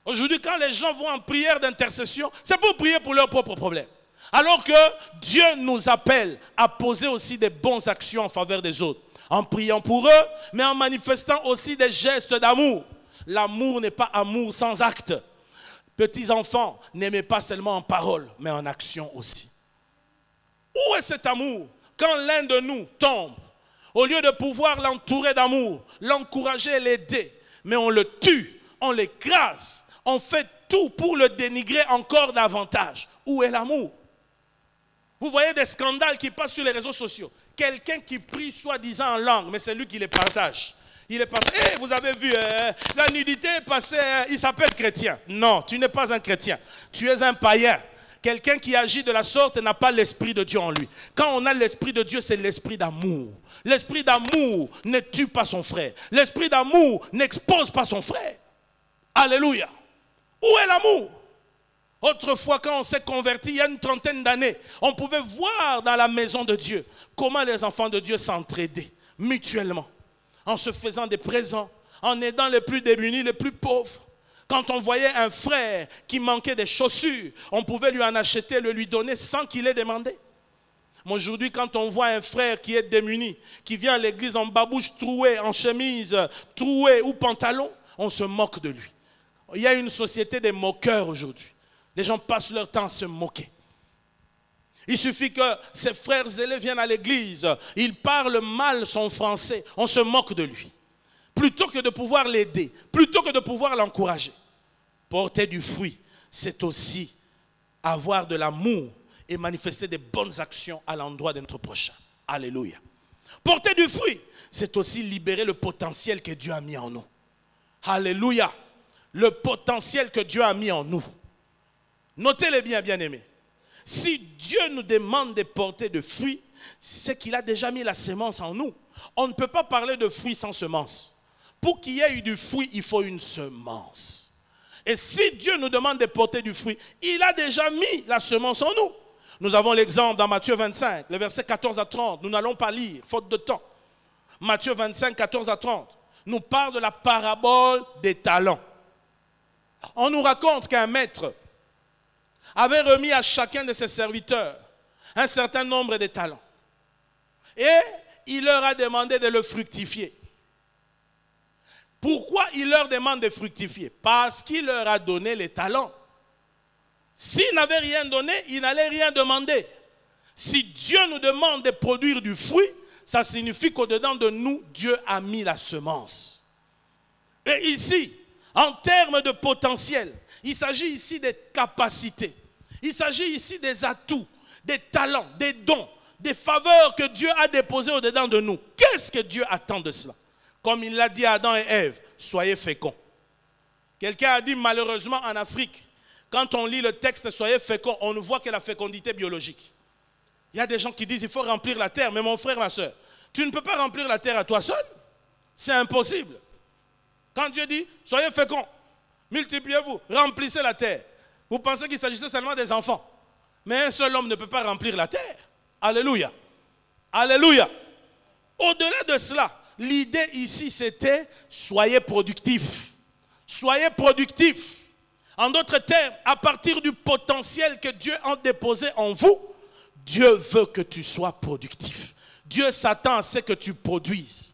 Aujourd'hui, quand les gens vont en prière d'intercession, c'est pour prier pour leurs propres problèmes. Alors que Dieu nous appelle à poser aussi des bonnes actions en faveur des autres. En priant pour eux, mais en manifestant aussi des gestes d'amour. L'amour n'est pas amour sans acte. petits enfants, n'aimez pas seulement en parole, mais en action aussi. Où est cet amour? Quand l'un de nous tombe, au lieu de pouvoir l'entourer d'amour, l'encourager et l'aider, mais on le tue, on l'écrase, on fait tout pour le dénigrer encore davantage. Où est l'amour? Vous voyez des scandales qui passent sur les réseaux sociaux. Quelqu'un qui prie soi-disant en langue, mais c'est lui qui les partage. Il est parti. Hey, vous avez vu, la nudité est passée, il s'appelle chrétien. Non, tu n'es pas un chrétien. Tu es un païen. Quelqu'un qui agit de la sorte n'a pas l'esprit de Dieu en lui. Quand on a l'esprit de Dieu, c'est l'esprit d'amour. L'esprit d'amour ne tue pas son frère. L'esprit d'amour n'expose pas son frère. Alléluia. Où est l'amour? Autrefois, quand on s'est converti, il y a une trentaine d'années, on pouvait voir dans la maison de Dieu comment les enfants de Dieu s'entraidaient mutuellement, en se faisant des présents, en aidant les plus démunis, les plus pauvres. Quand on voyait un frère qui manquait des chaussures, on pouvait lui en acheter, le lui donner sans qu'il ait demandé. Mais aujourd'hui, quand on voit un frère qui est démuni, qui vient à l'église en babouche trouée, en chemise trouée ou pantalon, on se moque de lui. Il y a une société des moqueurs aujourd'hui. Les gens passent leur temps à se moquer. Il suffit que ses frères zélés viennent à l'église, il parle mal son français, on se moque de lui. Plutôt que de pouvoir l'aider, plutôt que de pouvoir l'encourager. Porter du fruit, c'est aussi avoir de l'amour et manifester des bonnes actions à l'endroit de notre prochain. Alléluia. Porter du fruit, c'est aussi libérer le potentiel que Dieu a mis en nous. Alléluia. Le potentiel que Dieu a mis en nous. Notez-le bien, bien-aimés. Si Dieu nous demande de porter de fruits, c'est qu'il a déjà mis la semence en nous. On ne peut pas parler de fruits sans semence. Pour qu'il y ait eu du fruit, il faut une semence. Et si Dieu nous demande de porter du fruit, il a déjà mis la semence en nous. Nous avons l'exemple dans Matthieu 25, le verset 14 à 30. Nous n'allons pas lire, faute de temps. Matthieu 25, 14 à 30, nous parle de la parabole des talents. On nous raconte qu'un maître avait remis à chacun de ses serviteurs un certain nombre de talents. Et il leur a demandé de le fructifier. Pourquoi il leur demande de fructifier? Parce qu'il leur a donné les talents. S'il n'avait rien donné, il n'allait rien demander. Si Dieu nous demande de produire du fruit, ça signifie qu'au-dedans de nous, Dieu a mis la semence. Et ici, en termes de potentiel, il s'agit ici des capacités. Il s'agit ici des atouts, des talents, des dons, des faveurs que Dieu a déposées au-dedans de nous. Qu'est-ce que Dieu attend de cela? Comme il l'a dit à Adam et Ève, soyez féconds. Quelqu'un a dit malheureusement en Afrique, quand on lit le texte soyez féconds, on ne voit que la fécondité biologique. Il y a des gens qui disent il faut remplir la terre, mais mon frère, ma soeur, tu ne peux pas remplir la terre à toi seul. C'est impossible. Quand Dieu dit soyez féconds, multipliez-vous, remplissez la terre. Vous pensez qu'il s'agissait seulement des enfants. Mais un seul homme ne peut pas remplir la terre. Alléluia. Alléluia. Au-delà de cela, l'idée ici c'était soyez productifs. Soyez productifs. En d'autres termes, à partir du potentiel que Dieu a déposé en vous, Dieu veut que tu sois productif. Dieu s'attend à ce que tu produises.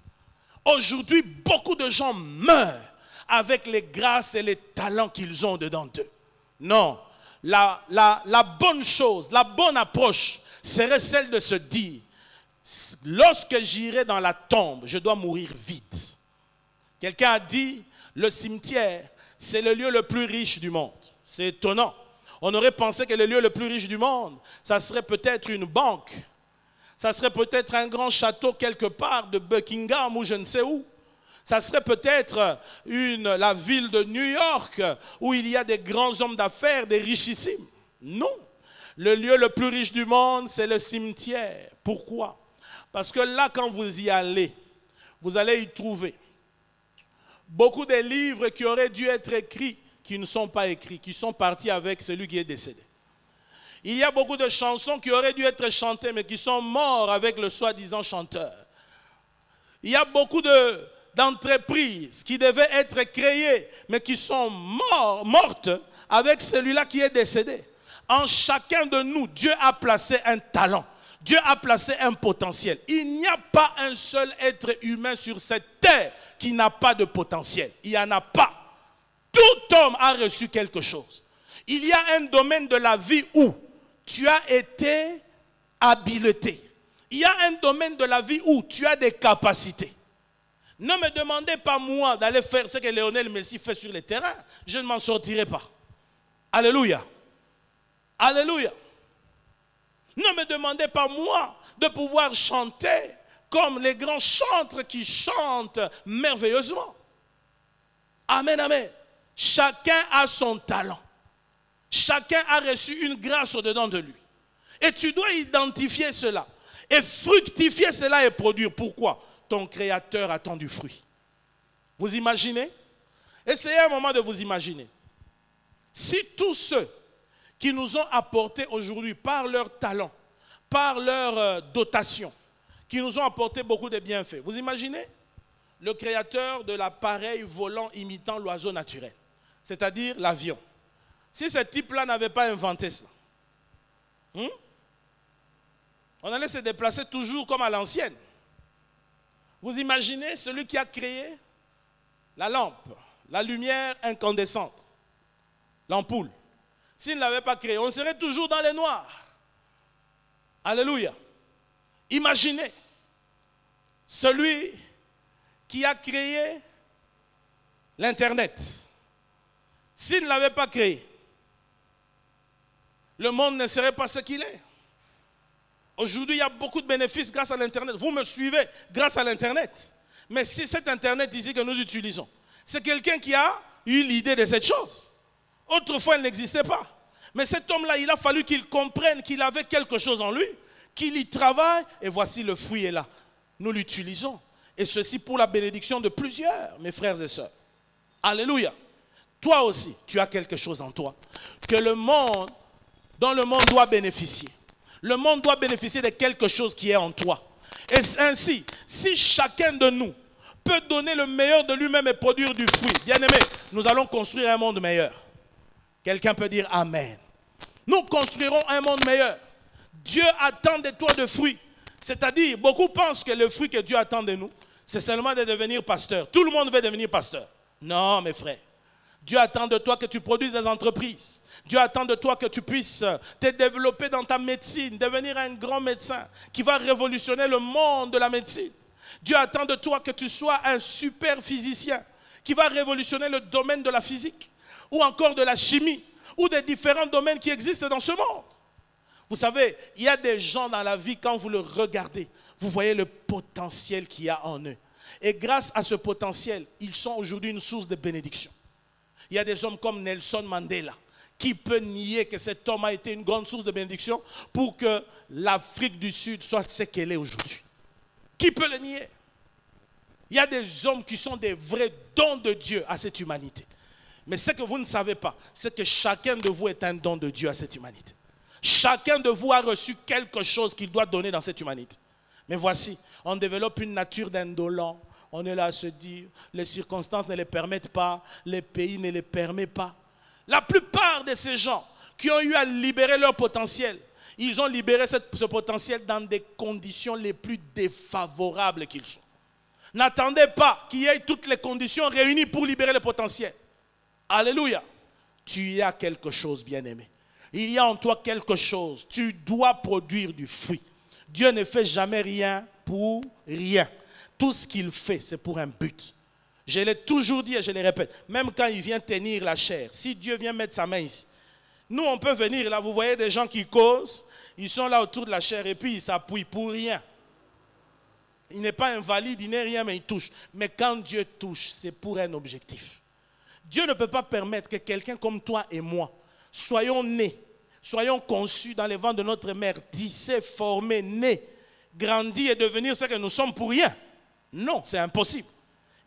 Aujourd'hui, beaucoup de gens meurent avec les grâces et les talents qu'ils ont dedans d'eux. Non, la bonne chose, la bonne approche serait celle de se dire, lorsque j'irai dans la tombe, je dois mourir vite. Quelqu'un a dit, le cimetière, c'est le lieu le plus riche du monde. C'est étonnant. On aurait pensé que le lieu le plus riche du monde, ça serait peut-être une banque. Ça serait peut-être un grand château quelque part de Buckingham ou je ne sais où. Ça serait peut-être la ville de New York où il y a des grands hommes d'affaires, des richissimes. Non. Le lieu le plus riche du monde, c'est le cimetière. Pourquoi? Parce que là, quand vous y allez, vous allez y trouver beaucoup de livres qui auraient dû être écrits, qui ne sont pas écrits, qui sont partis avec celui qui est décédé. Il y a beaucoup de chansons qui auraient dû être chantées, mais qui sont morts avec le soi-disant chanteur. Il y a beaucoup d'entreprises qui devaient être créées, mais qui sont mortes avec celui-là qui est décédé. En chacun de nous, Dieu a placé un talent. Dieu a placé un potentiel. Il n'y a pas un seul être humain sur cette terre qui n'a pas de potentiel. Il n'y en a pas. Tout homme a reçu quelque chose. Il y a un domaine de la vie où tu as été habilité. Il y a un domaine de la vie où tu as des capacités. Ne me demandez pas moi d'aller faire ce que Lionel Messi fait sur le terrain. Je ne m'en sortirai pas. Alléluia. Alléluia. Ne me demandez pas moi de pouvoir chanter comme les grands chantres qui chantent merveilleusement. Amen, amen. Chacun a son talent. Chacun a reçu une grâce au-dedans de lui. Et tu dois identifier cela. Et fructifier cela et produire. Pourquoi? Ton Créateur attend du fruit. Vous imaginez? Essayez un moment de vous imaginer. Si tous ceux qui nous ont apporté aujourd'hui par leur talent, par leur dotation, qui nous ont apporté beaucoup de bienfaits. Vous imaginez? Le créateur de l'appareil volant imitant l'oiseau naturel, c'est-à-dire l'avion. Si ce type-là n'avait pas inventé ça, on allait se déplacer toujours comme à l'ancienne. Vous imaginez celui qui a créé la lampe, la lumière incandescente, l'ampoule. S'il ne l'avait pas créé, on serait toujours dans les noirs. Alléluia. Imaginez celui qui a créé l'Internet. S'il ne l'avait pas créé, le monde ne serait pas ce qu'il est. Aujourd'hui, il y a beaucoup de bénéfices grâce à l'Internet. Vous me suivez grâce à l'Internet. Mais c'est cet Internet ici que nous utilisons. C'est quelqu'un qui a eu l'idée de cette chose. Autrefois, elle n'existait pas. Mais cet homme-là, il a fallu qu'il comprenne qu'il avait quelque chose en lui, qu'il y travaille, et voici le fruit est là. Nous l'utilisons. Et ceci pour la bénédiction de plusieurs, mes frères et sœurs. Alléluia. Toi aussi, tu as quelque chose en toi que le monde, dont le monde doit bénéficier. Le monde doit bénéficier de quelque chose qui est en toi. Et ainsi, si chacun de nous peut donner le meilleur de lui-même et produire du fruit, bien aimé, nous allons construire un monde meilleur. Quelqu'un peut dire Amen. Nous construirons un monde meilleur. Dieu attend de toi de fruits. C'est-à-dire, beaucoup pensent que le fruit que Dieu attend de nous, c'est seulement de devenir pasteur. Tout le monde veut devenir pasteur. Non, mes frères. Dieu attend de toi que tu produises des entreprises. Dieu attend de toi que tu puisses te développer dans ta médecine, devenir un grand médecin qui va révolutionner le monde de la médecine. Dieu attend de toi que tu sois un super physicien qui va révolutionner le domaine de la physique ou encore de la chimie ou des différents domaines qui existent dans ce monde. Vous savez, il y a des gens dans la vie, quand vous le regardez, vous voyez le potentiel qu'il y a en eux. Et grâce à ce potentiel, ils sont aujourd'hui une source de bénédiction. Il y a des hommes comme Nelson Mandela. Qui peut nier que cet homme a été une grande source de bénédiction pour que l'Afrique du Sud soit ce qu'elle est aujourd'hui? Qui peut le nier? Il y a des hommes qui sont des vrais dons de Dieu à cette humanité. Mais ce que vous ne savez pas, c'est que chacun de vous est un don de Dieu à cette humanité. Chacun de vous a reçu quelque chose qu'il doit donner dans cette humanité. Mais voici, on développe une nature d'indolent. On est là à se dire, les circonstances ne les permettent pas, les pays ne les permettent pas. La plupart de ces gens qui ont eu à libérer leur potentiel, ils ont libéré ce potentiel dans des conditions les plus défavorables qu'ils sont. N'attendez pas qu'il y ait toutes les conditions réunies pour libérer le potentiel. Alléluia. Tu y as quelque chose, bien-aimé. Il y a en toi quelque chose. Tu dois produire du fruit. Dieu ne fait jamais rien pour rien. Tout ce qu'il fait, c'est pour un but. Je l'ai toujours dit et je le répète. Même quand il vient tenir la chair, si Dieu vient mettre sa main ici, nous on peut venir là, vous voyez des gens qui causent, ils sont là autour de la chair et puis ils s'appuient pour rien. Il n'est pas invalide, il n'est rien, mais il touche. Mais quand Dieu touche, c'est pour un objectif. Dieu ne peut pas permettre que quelqu'un comme toi et moi soyons nés, soyons conçus dans les ventres de notre mère, tissés, formés, nés, grandis et devenir ce que nous sommes pour rien. Non, c'est impossible.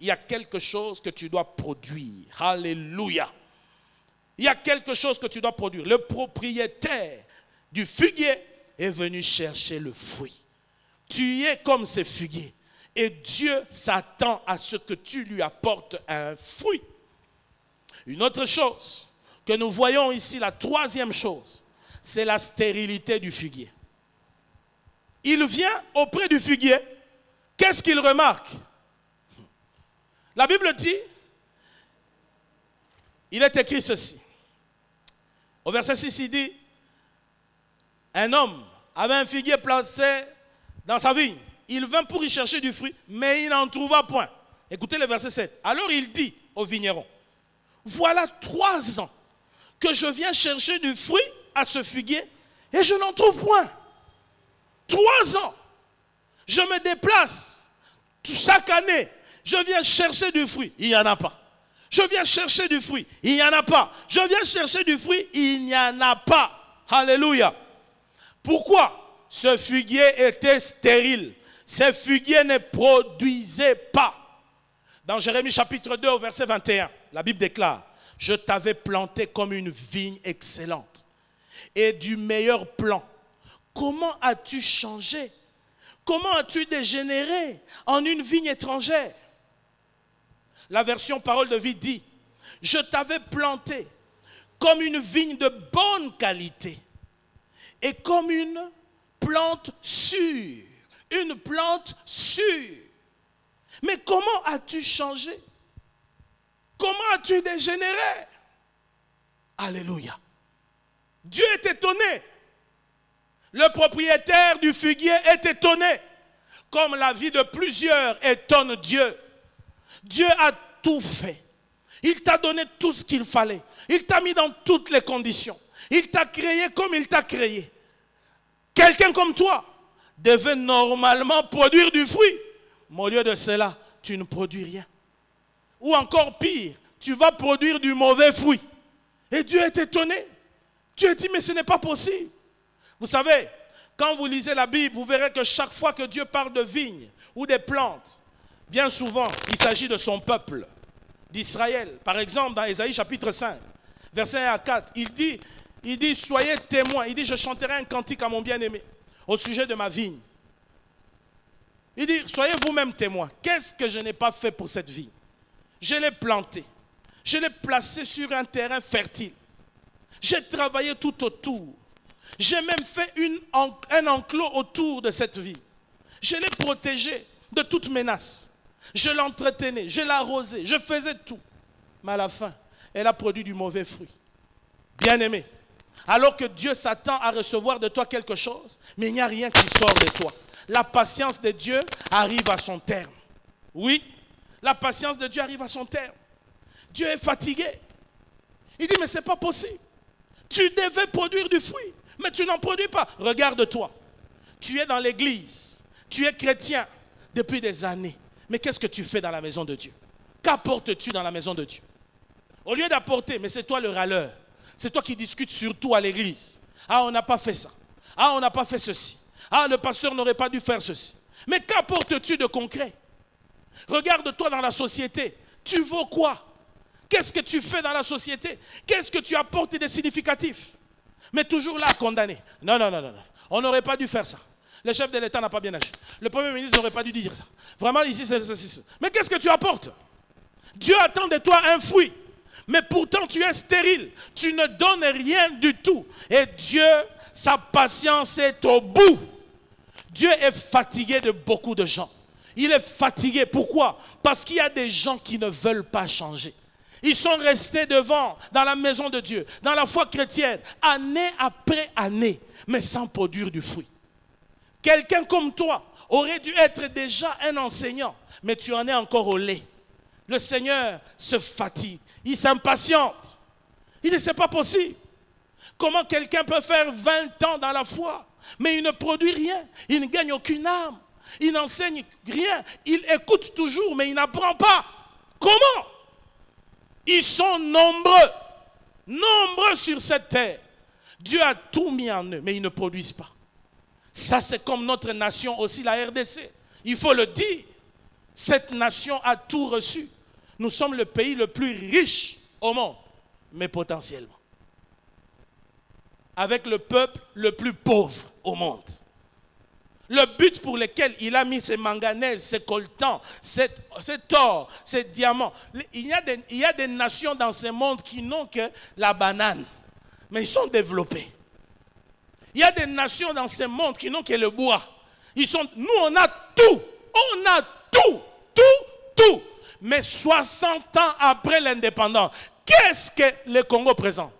Il y a quelque chose que tu dois produire. Alléluia. Il y a quelque chose que tu dois produire. Le propriétaire du figuier est venu chercher le fruit. Tu es comme ce figuier. Et Dieu s'attend à ce que tu lui apportes un fruit. Une autre chose que nous voyons ici, la troisième chose, c'est la stérilité du figuier. Il vient auprès du figuier. Qu'est-ce qu'il remarque? La Bible dit, il est écrit ceci. Au verset 6, il dit, un homme avait un figuier placé dans sa vigne. Il vint pour y chercher du fruit, mais il n'en trouva point. Écoutez le verset 7. Alors il dit au vigneron, voilà 3 ans que je viens chercher du fruit à ce figuier et je n'en trouve point. 3 ans. Je me déplace chaque année. Je viens chercher du fruit. Il n'y en a pas. Je viens chercher du fruit. Il n'y en a pas. Je viens chercher du fruit. Il n'y en a pas. Alléluia. Pourquoi? Ce figuier était stérile. Ce figuier ne produisait pas. Dans Jérémie chapitre 2 au verset 21, la Bible déclare, je t'avais planté comme une vigne excellente et du meilleur plan. Comment as-tu changé? Comment as-tu dégénéré en une vigne étrangère? La version Parole de vie dit, je t'avais planté comme une vigne de bonne qualité et comme une plante sûre. Une plante sûre. Mais comment as-tu changé? Comment as-tu dégénéré? Alléluia. Dieu est étonné. Le propriétaire du figuier est étonné. Comme la vie de plusieurs étonne Dieu. Dieu a tout fait. Il t'a donné tout ce qu'il fallait. Il t'a mis dans toutes les conditions. Il t'a créé comme il t'a créé. Quelqu'un comme toi devait normalement produire du fruit. Mais au lieu de cela, tu ne produis rien. Ou encore pire, tu vas produire du mauvais fruit. Et Dieu est étonné. Dieu dit, mais ce n'est pas possible. Vous savez, quand vous lisez la Bible, vous verrez que chaque fois que Dieu parle de vignes ou des plantes, bien souvent, il s'agit de son peuple, d'Israël. Par exemple, dans Ésaïe chapitre 5, verset 1 à 4, il dit, soyez témoins. Il dit, je chanterai un cantique à mon bien-aimé au sujet de ma vigne. Il dit, soyez vous-même témoins. Qu'est-ce que je n'ai pas fait pour cette vigne? Je l'ai plantée. Je l'ai placée sur un terrain fertile. J'ai travaillé tout autour. J'ai même fait un enclos autour de cette vigne. Je l'ai protégée de toute menace. Je l'entretenais, je l'arrosais, je faisais tout. Mais à la fin, elle a produit du mauvais fruit. Bien-aimé, alors que Dieu s'attend à recevoir de toi quelque chose, mais il n'y a rien qui sort de toi. La patience de Dieu arrive à son terme. Oui, la patience de Dieu arrive à son terme. Dieu est fatigué. Il dit, mais ce n'est pas possible. Tu devais produire du fruit, mais tu n'en produis pas. Regarde-toi. Tu es dans l'église. Tu es chrétien depuis des années. Mais qu'est-ce que tu fais dans la maison de Dieu? Qu'apportes-tu dans la maison de Dieu? Au lieu d'apporter, mais c'est toi le râleur. C'est toi qui discutes surtout à l'église. Ah, on n'a pas fait ça. Ah, on n'a pas fait ceci. Ah, le pasteur n'aurait pas dû faire ceci. Mais qu'apportes-tu de concret? Regarde-toi dans la société. Tu vaux quoi? Qu'est-ce que tu fais dans la société? Qu'est-ce que tu apportes de significatif? Mais toujours là, condamné. Non, non, non, non. On n'aurait pas dû faire ça. Le chef de l'État n'a pas bien agi. Le Premier ministre n'aurait pas dû dire ça. Vraiment, ici, c'est ça. Mais qu'est-ce que tu apportes? Dieu attend de toi un fruit. Mais pourtant, tu es stérile. Tu ne donnes rien du tout. Et Dieu, sa patience est au bout. Dieu est fatigué de beaucoup de gens. Il est fatigué. Pourquoi? Parce qu'il y a des gens qui ne veulent pas changer. Ils sont restés devant, dans la maison de Dieu, dans la foi chrétienne, année après année, mais sans produire du fruit. Quelqu'un comme toi aurait dû être déjà un enseignant, mais tu en es encore au lait. Le Seigneur se fatigue, il s'impatiente. Il dit, c'est pas possible. Comment quelqu'un peut faire 20 ans dans la foi, mais il ne produit rien, il ne gagne aucune âme, il n'enseigne rien, il écoute toujours, mais il n'apprend pas. Comment? Ils sont nombreux, nombreux sur cette terre. Dieu a tout mis en eux, mais ils ne produisent pas. Ça, c'est comme notre nation aussi, la RDC. Il faut le dire. Cette nation a tout reçu. Nous sommes le pays le plus riche au monde, mais potentiellement. Avec le peuple le plus pauvre au monde. Le but pour lequel il a mis ces manganèses, ces coltans, cet or, ces diamants. Il y a des nations dans ce monde qui n'ont que la banane, mais ils sont développés. Il y a des nations dans ce monde qui n'ont que le bois. Nous, on a tout. On a tout. Tout. Mais 60 ans après l'indépendance, qu'est-ce que le Congo présente?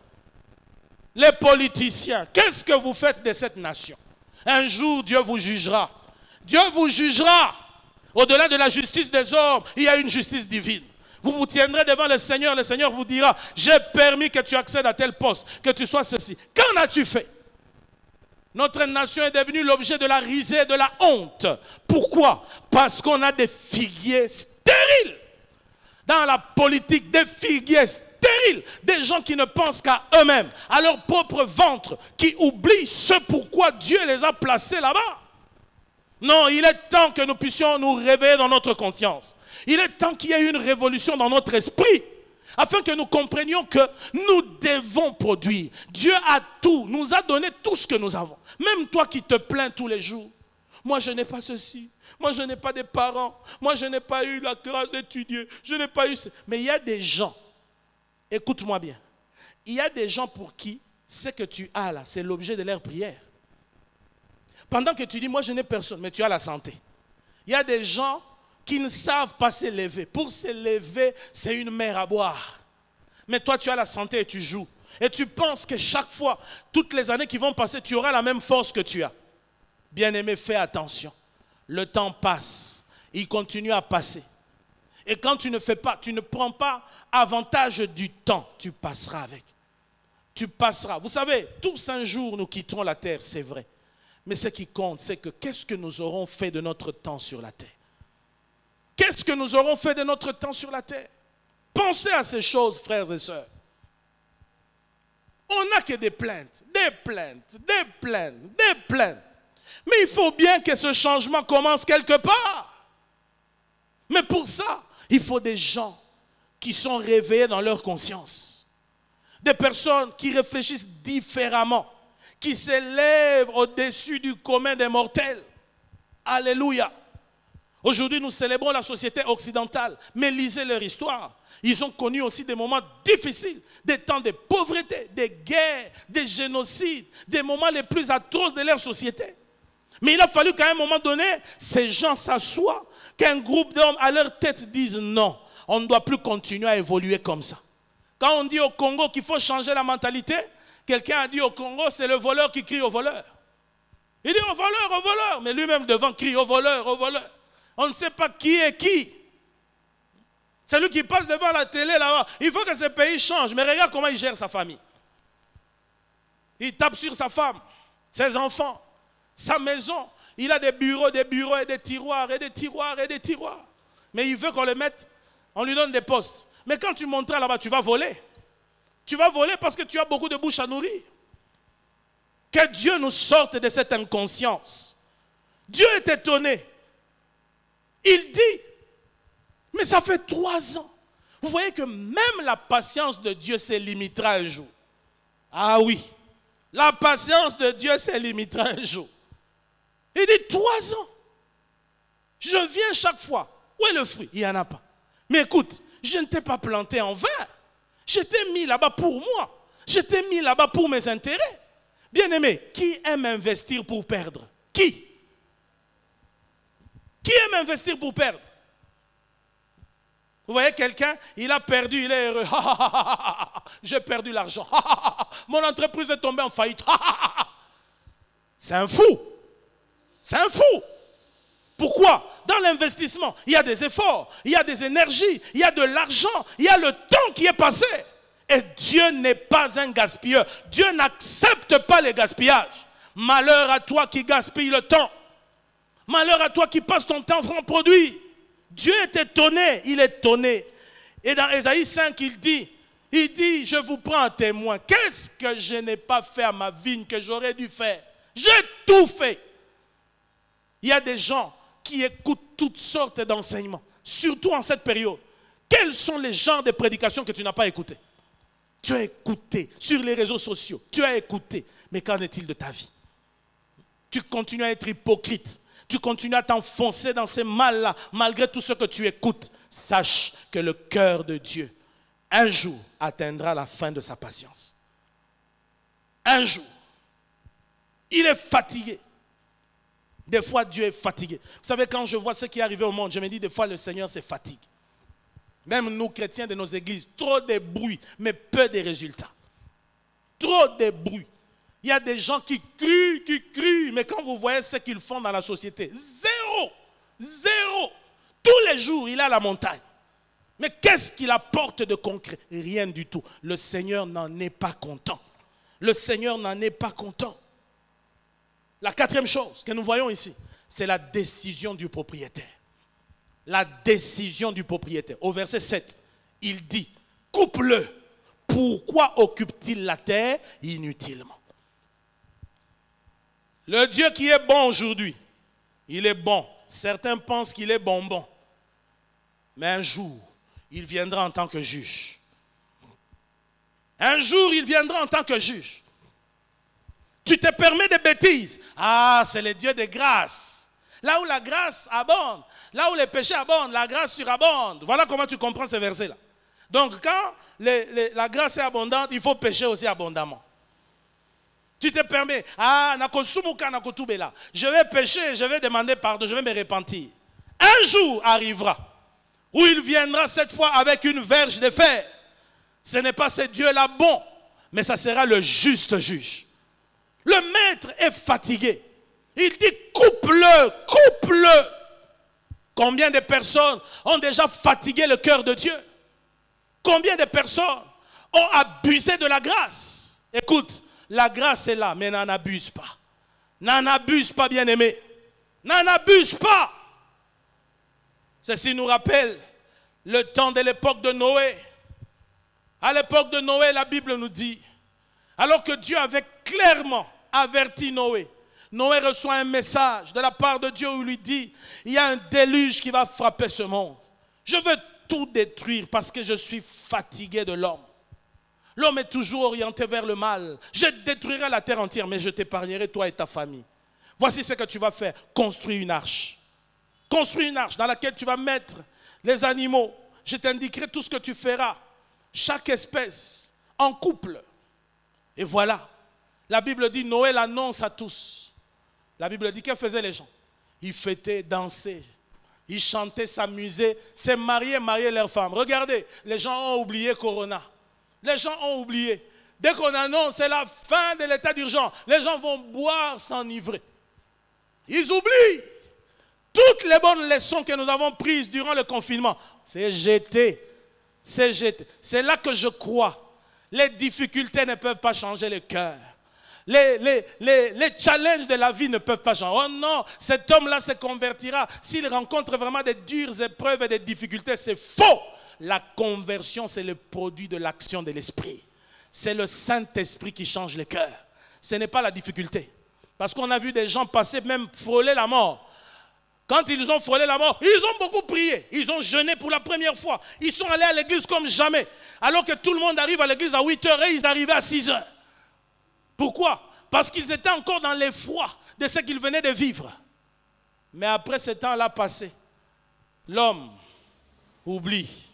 les politiciens, qu'est-ce que vous faites de cette nation? Un jour, Dieu vous jugera. Dieu vous jugera. Au-delà de la justice des hommes, il y a une justice divine. Vous vous tiendrez devant le Seigneur vous dira, j'ai permis que tu accèdes à tel poste, que tu sois ceci. Qu'en as-tu fait? Notre nation est devenue l'objet de la risée, de la honte. Pourquoi? Parce qu'on a des figuiers stériles. Dans la politique, des figuiers stériles. Des gens qui ne pensent qu'à eux-mêmes, à leur propre ventre, qui oublient ce pourquoi Dieu les a placés là-bas. Non, il est temps que nous puissions nous réveiller dans notre conscience. Il est temps qu'il y ait une révolution dans notre esprit, afin que nous comprenions que nous devons produire. Dieu a tout, nous a donné tout ce que nous avons. Même toi qui te plains tous les jours. Moi, je n'ai pas ceci. Moi, je n'ai pas des parents. Moi, je n'ai pas eu la grâce d'étudier. Je n'ai pas eu... Mais il y a des gens, écoute-moi bien, il y a des gens pour qui ce que tu as là, c'est l'objet de leur prière. Pendant que tu dis, moi, je n'ai personne, mais tu as la santé. Il y a des gens qui ne savent pas se lever. Pour se lever, c'est une mer à boire. Mais toi, tu as la santé et tu joues. Et tu penses que chaque fois, toutes les années qui vont passer, tu auras la même force que tu as. Bien-aimé, fais attention. Le temps passe. Il continue à passer. Et quand tu ne fais pas, tu ne prends pas avantage du temps, tu passeras avec. Tu passeras. Vous savez, tous un jour, nous quitterons la terre, c'est vrai. Mais ce qui compte, c'est que qu'est-ce que nous aurons fait de notre temps sur la terre? Qu'est-ce que nous aurons fait de notre temps sur la terre? Pensez à ces choses, frères et sœurs. On n'a que des plaintes, des plaintes, des plaintes, des plaintes. Mais il faut bien que ce changement commence quelque part. Mais pour ça, il faut des gens qui sont réveillés dans leur conscience. Des personnes qui réfléchissent différemment, qui s'élèvent au-dessus du commun des mortels. Alléluia. Aujourd'hui, nous célébrons la société occidentale, mais lisez leur histoire. Ils ont connu aussi des moments difficiles, des temps de pauvreté, des guerres, des génocides, des moments les plus atroces de leur société. Mais il a fallu qu'à un moment donné, ces gens s'assoient, qu'un groupe d'hommes à leur tête disent non, on ne doit plus continuer à évoluer comme ça. Quand on dit au Congo qu'il faut changer la mentalité, quelqu'un a dit au Congo, c'est le voleur qui crie au voleur. Il dit au voleur, mais lui-même devant crie au voleur, au voleur. On ne sait pas qui est qui. C'est lui qui passe devant la télé là-bas. Il faut que ce pays change. Mais regarde comment il gère sa famille. Il tape sur sa femme, ses enfants, sa maison. Il a des bureaux et des tiroirs et des tiroirs et des tiroirs. Mais il veut qu'on le mette, on lui donne des postes. Mais quand tu monteras là-bas, tu vas voler. Tu vas voler parce que tu as beaucoup de bouches à nourrir. Que Dieu nous sorte de cette inconscience. Dieu est étonné. Il dit, mais ça fait 3 ans. Vous voyez que même la patience de Dieu se limitera un jour. Ah oui, la patience de Dieu se limitera un jour. Il dit 3 ans. Je viens chaque fois. Où est le fruit? Il n'y en a pas. Mais écoute, je ne t'ai pas planté en vain. Je t'ai mis là-bas pour moi. Je t'ai mis là-bas pour mes intérêts. Bien-aimé, qui aime investir pour perdre? Qui? Qui aime investir pour perdre? Vous voyez quelqu'un, il a perdu, il est heureux. J'ai perdu l'argent. Mon entreprise est tombée en faillite. C'est un fou. C'est un fou. Pourquoi? Dans l'investissement, il y a des efforts, il y a des énergies, il y a de l'argent, il y a le temps qui est passé. Et Dieu n'est pas un gaspilleur. Dieu n'accepte pas les gaspillages. Malheur à toi qui gaspille le temps. Malheur à toi qui passe ton temps sans produire. Dieu est étonné, il est étonné. Et dans Ésaïe 5, il dit, je vous prends un témoin. Qu'est-ce que je n'ai pas fait à ma vigne que j'aurais dû faire? J'ai tout fait. Il y a des gens qui écoutent toutes sortes d'enseignements, surtout en cette période. Quels sont les genres de prédications que tu n'as pas écoutées? Tu as écouté sur les réseaux sociaux, tu as écouté, mais qu'en est-il de ta vie? Tu continues à être hypocrite, tu continues à t'enfoncer dans ces mal-là, malgré tout ce que tu écoutes. Sache que le cœur de Dieu, un jour, atteindra la fin de sa patience. Un jour. Il est fatigué. Des fois, Dieu est fatigué. Vous savez, quand je vois ce qui est arrivé au monde, je me dis, des fois, le Seigneur se fatigue. Même nous, chrétiens de nos églises, trop de bruit, mais peu de résultats. Trop de bruit. Il y a des gens qui crient, mais quand vous voyez ce qu'ils font dans la société, zéro. Tous les jours, il est à la montagne. Mais qu'est-ce qu'il apporte de concret? Rien du tout. Le Seigneur n'en est pas content. Le Seigneur n'en est pas content. La quatrième chose que nous voyons ici, c'est la décision du propriétaire. La décision du propriétaire. Au verset 7, il dit, coupe-le. Pourquoi occupe-t-il la terre inutilement? Le Dieu qui est bon aujourd'hui, il est bon. Certains pensent qu'il est bonbon. Mais un jour, il viendra en tant que juge. Un jour, il viendra en tant que juge. Tu te permets des bêtises. Ah, c'est le Dieu de grâce. Là où la grâce abonde, là où les péchés abondent, la grâce surabonde. Voilà comment tu comprends ces versets-là. Donc, quand la grâce est abondante, il faut pécher aussi abondamment. Tu te permets, je vais pécher, je vais demander pardon, je vais me repentir. Un jour arrivera où il viendra cette fois avec une verge de fer. Ce n'est pas ce Dieu-là bon, mais ça sera le juste juge. Le maître est fatigué. Il dit coupe-le, coupe-le. Combien de personnes ont déjà fatigué le cœur de Dieu? Combien de personnes ont abusé de la grâce? Écoute, la grâce est là, mais n'en abuse pas. N'en abuse pas, bien-aimé. N'en abuse pas. Ceci nous rappelle le temps de l'époque de Noé. À l'époque de Noé, la Bible nous dit, alors que Dieu avait clairement averti Noé, Noé reçoit un message de la part de Dieu où il lui dit, il y a un déluge qui va frapper ce monde. Je veux tout détruire parce que je suis fatigué de l'homme. L'homme est toujours orienté vers le mal. Je détruirai la terre entière, mais je t'épargnerai toi et ta famille. Voici ce que tu vas faire. Construis une arche. Construis une arche dans laquelle tu vas mettre les animaux. Je t'indiquerai tout ce que tu feras. Chaque espèce en couple. Et voilà. La Bible dit, Noé l'annonce à tous. La Bible dit, que faisaient les gens? Ils fêtaient, dansaient. Ils chantaient, s'amusaient, se mariaient leurs femmes. Regardez, les gens ont oublié Corona. Les gens ont oublié. Dès qu'on annonce c'est la fin de l'état d'urgence, les gens vont boire, s'enivrer. Ils oublient toutes les bonnes leçons que nous avons prises durant le confinement. C'est jeté. C'est jeté. C'est là que je crois. Les difficultés ne peuvent pas changer le cœur. Les challenges de la vie ne peuvent pas changer. Oh non, cet homme-là se convertira. S'il rencontre vraiment des dures épreuves et des difficultés, c'est faux. La conversion, c'est le produit de l'action de l'Esprit. C'est le Saint-Esprit qui change le cœur. Ce n'est pas la difficulté. Parce qu'on a vu des gens passer, même frôler la mort. Quand ils ont frôlé la mort, ils ont beaucoup prié. Ils ont jeûné pour la première fois. Ils sont allés à l'église comme jamais. Alors que tout le monde arrive à l'église à 8h et ils arrivaient à 6h. Pourquoi? Parce qu'ils étaient encore dans l'effroi de ce qu'ils venaient de vivre. Mais après ce temps-là passé, l'homme oublie.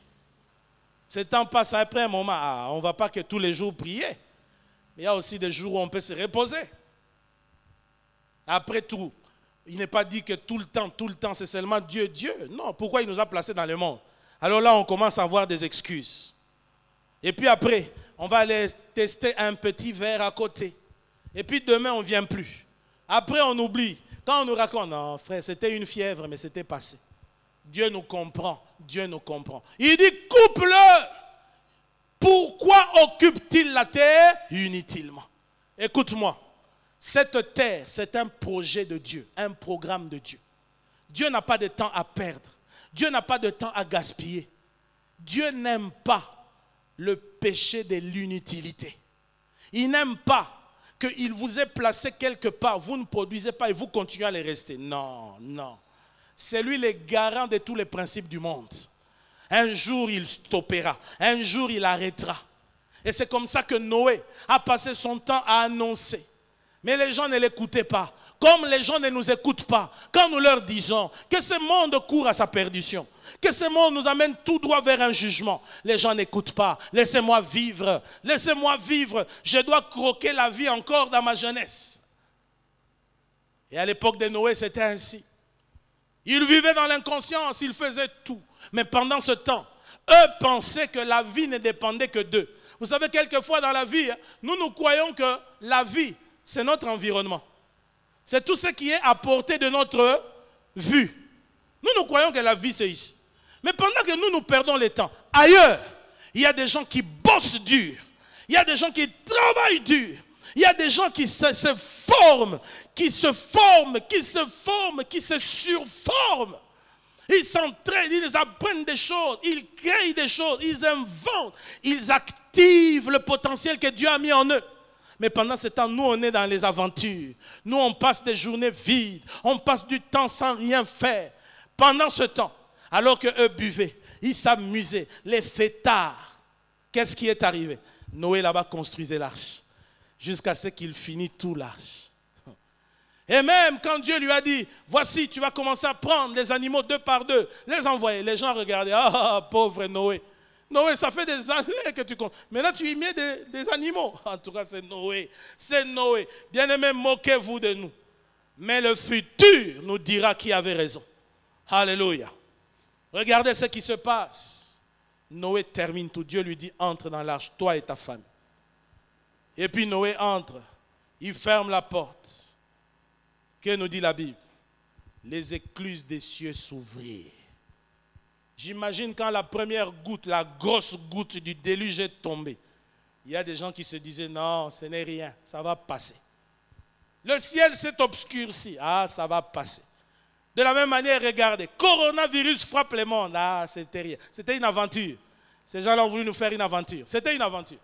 Ce temps passe après un moment. Ah, on ne va pas que tous les jours prier. Mais il y a aussi des jours où on peut se reposer. Après tout, il n'est pas dit que tout le temps, c'est seulement Dieu, Dieu. Non, pourquoi il nous a placés dans le monde? Alors là, on commence à avoir des excuses. Et puis après, on va aller tester un petit verre à côté. Et puis demain, on ne vient plus. Après, on oublie. Quand on nous raconte, non frère, c'était une fièvre, mais c'était passé. Dieu nous comprend, Dieu nous comprend. Il dit, coupe-le. Pourquoi occupe-t-il la terre inutilement? Écoute-moi, cette terre, c'est un projet de Dieu, un programme de Dieu. Dieu n'a pas de temps à perdre. Dieu n'a pas de temps à gaspiller. Dieu n'aime pas le péché de l'inutilité. Il n'aime pas qu'il vous ait placé quelque part, vous ne produisez pas et vous continuez à les rester. Non, non. C'est lui le garant de tous les principes du monde. Un jour, il stoppera. Un jour, il arrêtera. Et c'est comme ça que Noé a passé son temps à annoncer. Mais les gens ne l'écoutaient pas. Comme les gens ne nous écoutent pas. Quand nous leur disons que ce monde court à sa perdition, que ce monde nous amène tout droit vers un jugement, les gens n'écoutent pas. Laissez-moi vivre. Laissez-moi vivre. Je dois croquer la vie encore dans ma jeunesse. Et à l'époque de Noé, c'était ainsi. Ils vivaient dans l'inconscience, ils faisaient tout. Mais pendant ce temps, eux pensaient que la vie ne dépendait que d'eux. Vous savez, quelquefois dans la vie, nous croyons que la vie, c'est notre environnement. C'est tout ce qui est à portée de notre vue. Nous croyons que la vie, c'est ici. Mais pendant que nous perdons le temps, ailleurs, il y a des gens qui bossent dur. Il y a des gens qui travaillent dur. Il y a des gens qui se forment, qui se surforment. Ils s'entraînent, ils apprennent des choses, ils créent des choses, ils inventent, ils activent le potentiel que Dieu a mis en eux. Mais pendant ce temps, nous, on est dans les aventures. Nous, on passe des journées vides. On passe du temps sans rien faire. Pendant ce temps, alors qu'eux buvaient, ils s'amusaient, les fêtards. Qu'est-ce qui est arrivé? Noé là-bas construisait l'arche. Jusqu'à ce qu'il finisse tout l'arche. Et même quand Dieu lui a dit, voici, tu vas commencer à prendre les animaux 2 par 2, les envoyer. Les gens regardaient, ah, pauvre Noé. Noé, ça fait des années que tu comptes. Mais là, tu y mets des animaux. En tout cas, c'est Noé. C'est Noé. Bien-aimés, moquez-vous de nous. Mais le futur nous dira qui avait raison. Alléluia. Regardez ce qui se passe. Noé termine tout. Dieu lui dit, entre dans l'arche, toi et ta femme. Et puis Noé entre. Il ferme la porte. Que nous dit la Bible? Les écluses des cieux s'ouvrirent. J'imagine quand la première goutte, la grosse goutte du déluge est tombée, il y a des gens qui se disaient, non, ce n'est rien, ça va passer. Le ciel s'est obscurci, ah, ça va passer. De la même manière, regardez, coronavirus frappe le monde, ah, c'était rien. C'était une aventure. Ces gens-là ont voulu nous faire une aventure. C'était une aventure.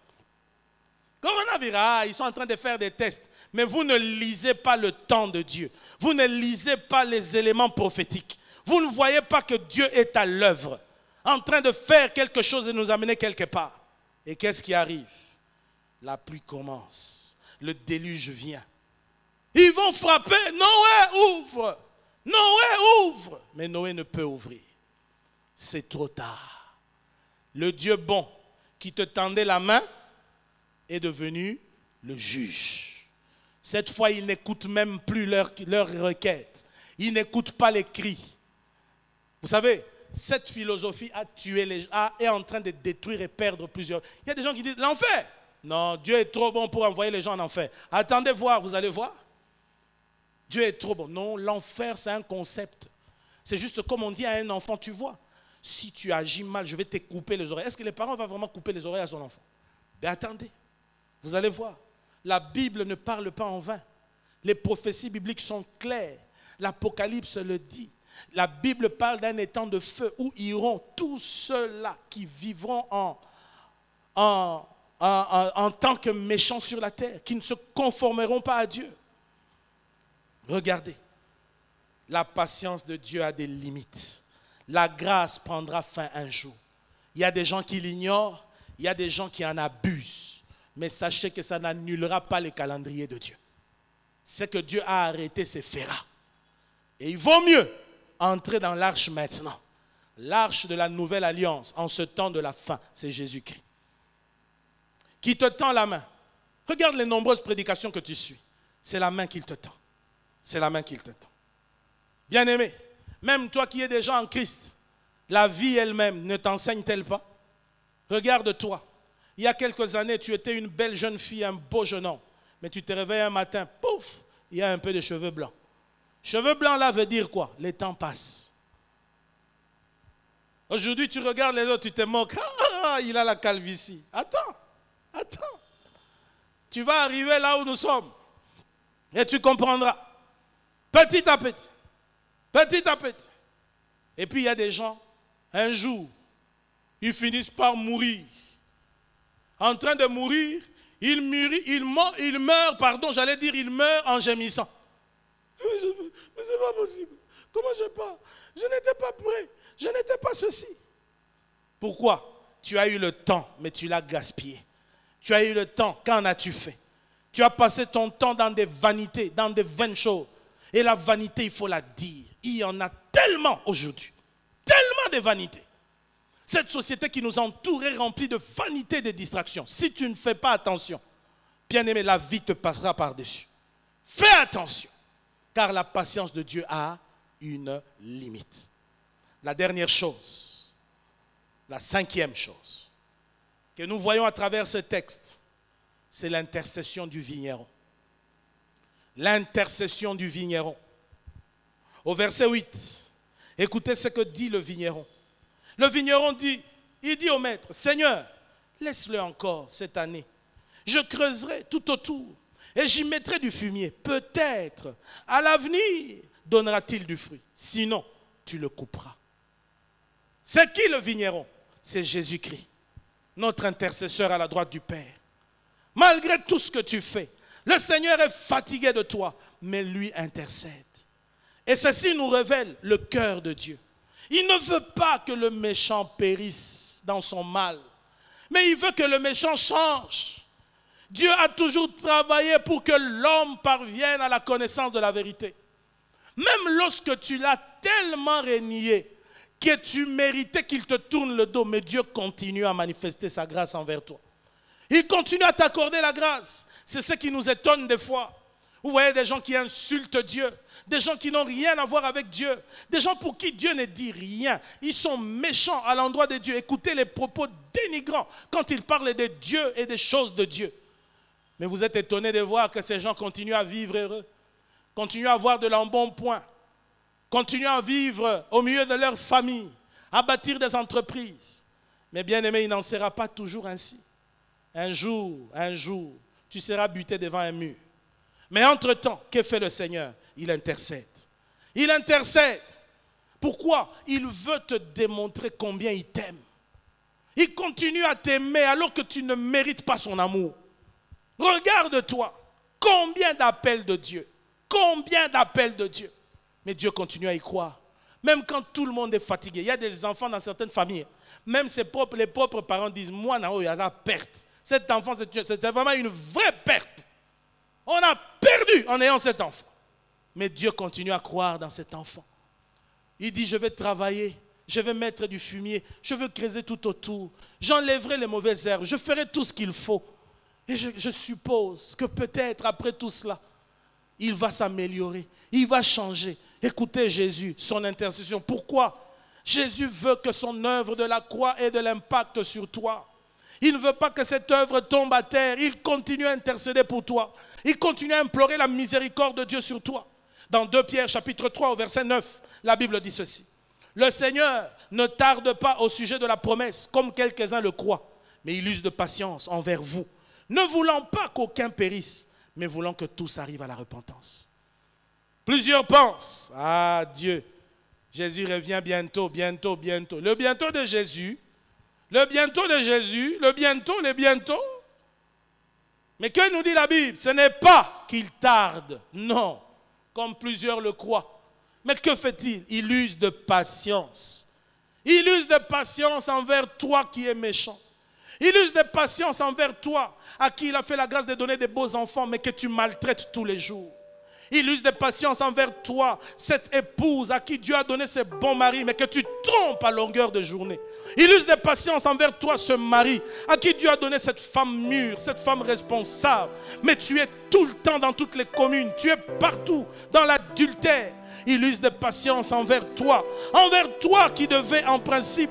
Coronavirus, ah, ils sont en train de faire des tests. Mais vous ne lisez pas le temps de Dieu. Vous ne lisez pas les éléments prophétiques. Vous ne voyez pas que Dieu est à l'œuvre, en train de faire quelque chose et nous amener quelque part. Et qu'est-ce qui arrive? La pluie commence. Le déluge vient. Ils vont frapper. Noé ouvre. Noé ouvre. Mais Noé ne peut ouvrir. C'est trop tard. Le Dieu bon qui te tendait la main est devenu le juge. Cette fois, il n'écoute même plus leurs requêtes. Il n'écoute pas les cris. Vous savez, cette philosophie a tué les gens, est en train de détruire et perdre plusieurs. Il y a des gens qui disent, l'enfer. Non, Dieu est trop bon pour envoyer les gens en enfer. Attendez voir, vous allez voir. Dieu est trop bon. Non, l'enfer, c'est un concept. C'est juste comme on dit à un enfant, tu vois, si tu agis mal, je vais te couper les oreilles. Est-ce que les parents vont vraiment couper les oreilles à son enfant? Mais attendez, vous allez voir. La Bible ne parle pas en vain. Les prophéties bibliques sont claires. L'Apocalypse le dit. La Bible parle d'un étang de feu où iront tous ceux-là qui vivront en tant que méchants sur la terre, qui ne se conformeront pas à Dieu. Regardez, la patience de Dieu a des limites. La grâce prendra fin un jour. Il y a des gens qui l'ignorent, il y a des gens qui en abusent. Mais sachez que ça n'annulera pas le calendrier de Dieu. Ce que Dieu a arrêté se fera. Et il vaut mieux entrer dans l'arche maintenant. L'arche de la nouvelle alliance, en ce temps de la fin, c'est Jésus-Christ. Qui te tend la main. Regarde les nombreuses prédications que tu suis. C'est la main qu'il te tend. C'est la main qu'il te tend. Bien-aimé, même toi qui es déjà en Christ, la vie elle-même ne t'enseigne-t-elle pas? Regarde-toi. Il y a quelques années, tu étais une belle jeune fille, un beau jeune homme. Mais tu te réveilles un matin, pouf, il y a un peu de cheveux blancs. Cheveux blancs là veut dire quoi? Les temps passent. Aujourd'hui, tu regardes les autres, tu te moques. Ah, il a la calvitie. Attends. Tu vas arriver là où nous sommes. Et tu comprendras. Petit à petit. Petit à petit. Et puis il y a des gens, un jour, ils finissent par mourir. En train de mourir, il meurt en gémissant. Mais c'est pas possible. Comment je pars? Je n'étais pas prêt. Je n'étais pas ceci. Pourquoi? Tu as eu le temps, mais tu l'as gaspillé. Tu as eu le temps, qu'en as-tu fait? Tu as passé ton temps dans des vanités, dans des vaines choses. Et la vanité, il faut la dire. Il y en a tellement aujourd'hui. Tellement de vanités. Cette société qui nous entoure est remplie de vanité et de distractions. Si tu ne fais pas attention, bien-aimé, la vie te passera par-dessus. Fais attention, car la patience de Dieu a une limite. La dernière chose, la 5e chose, que nous voyons à travers ce texte, c'est l'intercession du vigneron. L'intercession du vigneron. Au verset 8, écoutez ce que dit le vigneron. Le vigneron dit, il dit au maître, Seigneur, laisse-le encore cette année. Je creuserai tout autour et j'y mettrai du fumier. Peut-être, à l'avenir, donnera-t-il du fruit. Sinon, tu le couperas. C'est qui le vigneron? C'est Jésus-Christ, notre intercesseur à la droite du Père. Malgré tout ce que tu fais, le Seigneur est fatigué de toi, mais lui intercède. Et ceci nous révèle le cœur de Dieu. Il ne veut pas que le méchant périsse dans son mal, mais il veut que le méchant change. Dieu a toujours travaillé pour que l'homme parvienne à la connaissance de la vérité. Même lorsque tu l'as tellement renié que tu méritais qu'il te tourne le dos, mais Dieu continue à manifester sa grâce envers toi. Il continue à t'accorder la grâce. C'est ce qui nous étonne des fois. Vous voyez des gens qui insultent Dieu, des gens qui n'ont rien à voir avec Dieu, des gens pour qui Dieu ne dit rien. Ils sont méchants à l'endroit de Dieu. Écoutez les propos dénigrants quand ils parlent de Dieu et des choses de Dieu. Mais vous êtes étonnés de voir que ces gens continuent à vivre heureux, continuent à avoir de l'embonpoint, continuent à vivre au milieu de leur famille, à bâtir des entreprises. Mais bien aimé, il n'en sera pas toujours ainsi. Un jour, tu seras buté devant un mur. Mais entre-temps, que fait le Seigneur? Il intercède. Il intercède. Pourquoi? Il veut te démontrer combien il t'aime. Il continue à t'aimer alors que tu ne mérites pas son amour. Regarde-toi. Combien d'appels de Dieu. Combien d'appels de Dieu. Mais Dieu continue à y croire. Même quand tout le monde est fatigué. Il y a des enfants dans certaines familles. Même les propres parents disent, moi, il y a la perte. Cet enfant, c'était vraiment une vraie perte. On a perdu en ayant cet enfant. Mais Dieu continue à croire dans cet enfant. Il dit, je vais travailler, je vais mettre du fumier, je vais creuser tout autour, j'enlèverai les mauvaises herbes, je ferai tout ce qu'il faut. Et je suppose que peut-être après tout cela, il va s'améliorer, il va changer. Écoutez Jésus, son intercession. Pourquoi? Jésus veut que son œuvre de la croix ait de l'impact sur toi. Il ne veut pas que cette œuvre tombe à terre. Il continue à intercéder pour toi. Il continue à implorer la miséricorde de Dieu sur toi. Dans 2 Pierre chapitre 3 au verset 9, la Bible dit ceci. Le Seigneur ne tarde pas au sujet de la promesse, comme quelques-uns le croient, mais il use de patience envers vous, ne voulant pas qu'aucun périsse, mais voulant que tous arrivent à la repentance. Plusieurs pensent, ah Dieu, Jésus revient bientôt, bientôt, bientôt. Le bientôt de Jésus, le bientôt de Jésus, le bientôt. Mais que nous dit la Bible? Ce n'est pas qu'il tarde, non, comme plusieurs le croient. Mais que fait-il? Il use de patience. Il use de patience envers toi qui es méchant. Il use de patience envers toi à qui il a fait la grâce de donner des beaux enfants, mais que tu maltraites tous les jours. Il use de patience envers toi, cette épouse à qui Dieu a donné ce bon mari, mais que tu trompes à longueur de journée. Il use de patience envers toi, ce mari, à qui Dieu a donné cette femme mûre, cette femme responsable. Mais tu es tout le temps dans toutes les communes, tu es partout dans l'adultère. Il use de patience envers toi qui devais en principe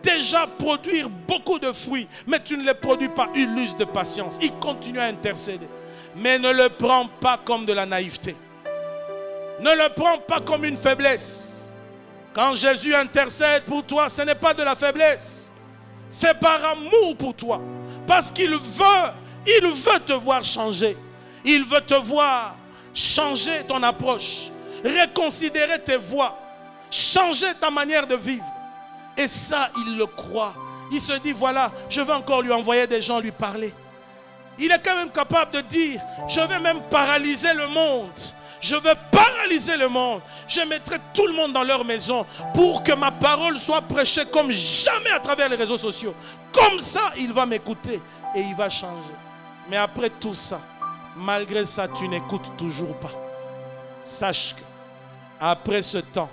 déjà produire beaucoup de fruits, mais tu ne les produis pas. Il use de patience, il continue à intercéder. Mais ne le prends pas comme de la naïveté. Ne le prends pas comme une faiblesse. Quand Jésus intercède pour toi, ce n'est pas de la faiblesse. C'est par amour pour toi. Parce qu'il veut te voir changer. Il veut te voir changer ton approche. Reconsidérer tes voies. Changer ta manière de vivre. Et ça, il le croit. Il se dit, voilà, je vais encore lui envoyer des gens lui parler. Il est quand même capable de dire, je vais même paralyser le monde. Je vais paralyser le monde. Je mettrai tout le monde dans leur maison pour que ma parole soit prêchée comme jamais à travers les réseaux sociaux. Comme ça, il va m'écouter et il va changer. Mais après tout ça, malgré ça, tu n'écoutes toujours pas. Sache que après ce temps,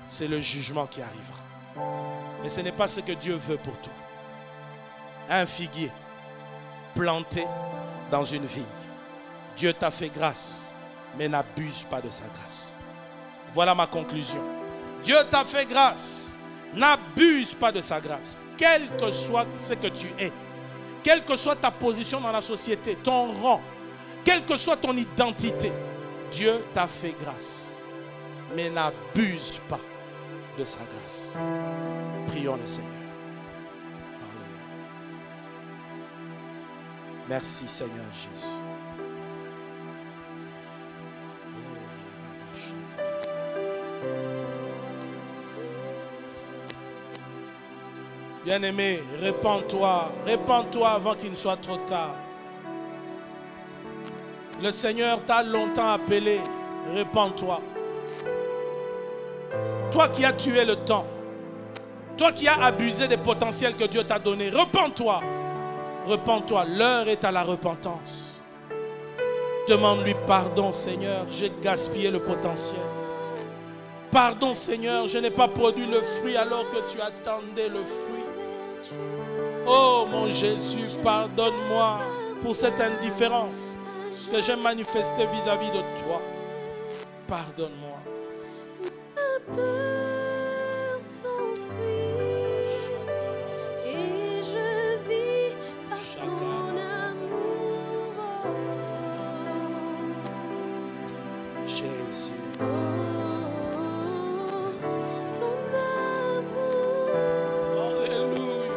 c'est le jugement qui arrivera. Mais ce n'est pas ce que Dieu veut pour toi. Un figuier planté dans une vigne. Dieu t'a fait grâce, mais n'abuse pas de sa grâce. Voilà ma conclusion. Dieu t'a fait grâce, n'abuse pas de sa grâce. Quel que soit ce que tu es, quelle que soit ta position dans la société, ton rang, quelle que soit ton identité, Dieu t'a fait grâce. Mais n'abuse pas de sa grâce. Prions le Seigneur. Alléluia. Merci Seigneur Jésus. Bien-aimé, répands-toi, répands-toi avant qu'il ne soit trop tard. Le Seigneur t'a longtemps appelé, répands-toi. Toi qui as tué le temps, toi qui as abusé des potentiels que Dieu t'a donnés, repens-toi, repens-toi, l'heure est à la repentance. Demande-lui pardon Seigneur, j'ai gaspillé le potentiel. Pardon Seigneur, je n'ai pas produit le fruit alors que tu attendais le fruit. Oh mon Jésus, pardonne-moi pour cette indifférence que j'ai manifestée vis-à-vis de toi. Pardonne-moi. Ma peur s'enfuit et je vis par ton amour. Jésus. Ton amour. Alléluia.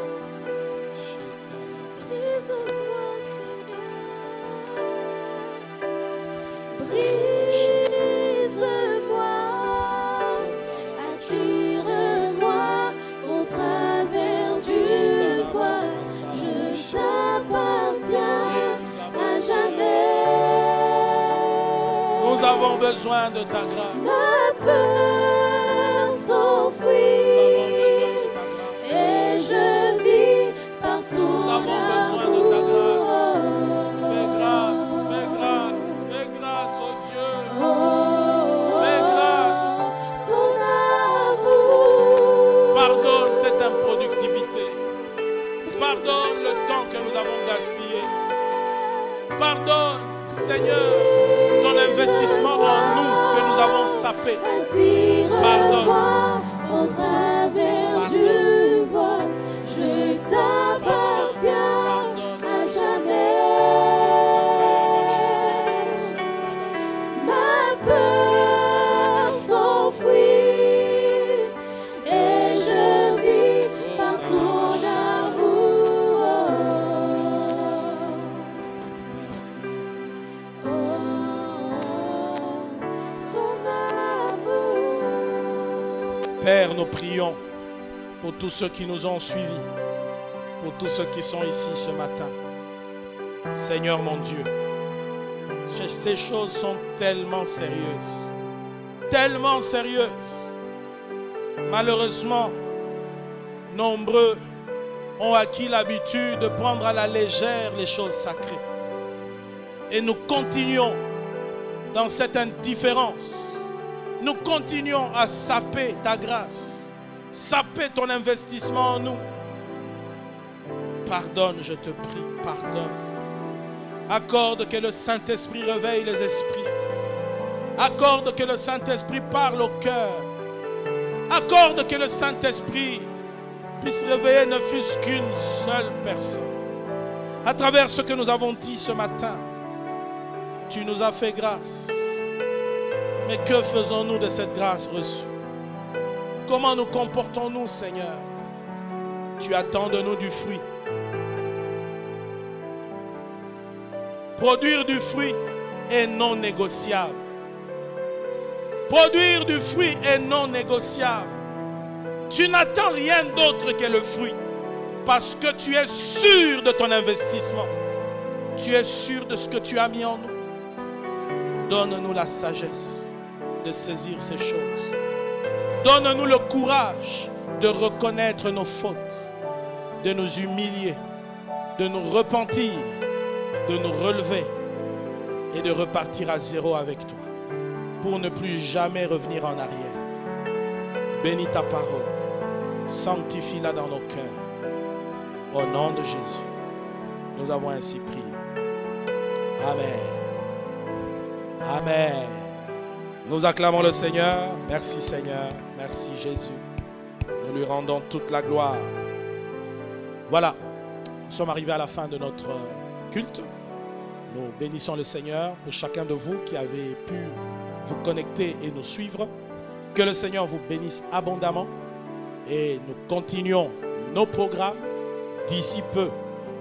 Brise-moi, Seigneur. Brise-moi. Attire-moi au travers du voile. Je t'appartiens à jamais. Nous avons besoin de ta grâce. Ma peur s'enfuit et je vis par ton Nous avons besoin de ta grâce. Fais grâce, fais grâce, fais grâce, oh Dieu. Fais grâce. Ton amour. Pardonne cette improductivité. Pardonne le temps que nous avons gaspillé. Pardonne, Seigneur, ton investissement en nous que nous avons sapé. Attire-moi au travers du voile. Je t'appartiens à jamais. Ma peur s'enfuit et je vis par ton amour. Ton amour. Père, nous prions pour tous ceux qui nous ont suivis, pour tous ceux qui sont ici ce matin. Seigneur mon Dieu, ces choses sont tellement sérieuses, tellement sérieuses. Malheureusement, nombreux ont acquis l'habitude de prendre à la légère les choses sacrées. Et nous continuons dans cette indifférence. Nous continuons à saper ta grâce, saper ton investissement en nous. Pardonne, je te prie, pardonne. Accorde que le Saint-Esprit réveille les esprits. Accorde que le Saint-Esprit parle au cœur. Accorde que le Saint-Esprit puisse réveiller ne fût-ce qu'une seule personne. À travers ce que nous avons dit ce matin, tu nous as fait grâce. Mais que faisons-nous de cette grâce reçue? Comment nous comportons-nous, Seigneur? Tu attends de nous du fruit. Produire du fruit est non négociable. Produire du fruit est non négociable. Tu n'attends rien d'autre que le fruit. Parce que tu es sûr de ton investissement. Tu es sûr de ce que tu as mis en nous. Donne-nous la sagesse de saisir ces choses. Donne-nous le courage de reconnaître nos fautes, de nous humilier, de nous repentir, de nous relever et de repartir à zéro avec toi pour ne plus jamais revenir en arrière. Bénis ta parole, sanctifie-la dans nos cœurs. Au nom de Jésus, nous avons ainsi prié. Amen. Amen. Nous acclamons le Seigneur. Merci Seigneur. Merci Jésus. Nous lui rendons toute la gloire. Voilà. Nous sommes arrivés à la fin de notre culte. Nous bénissons le Seigneur pour chacun de vous qui avez pu vous connecter et nous suivre. Que le Seigneur vous bénisse abondamment. Et nous continuons nos programmes d'ici peu.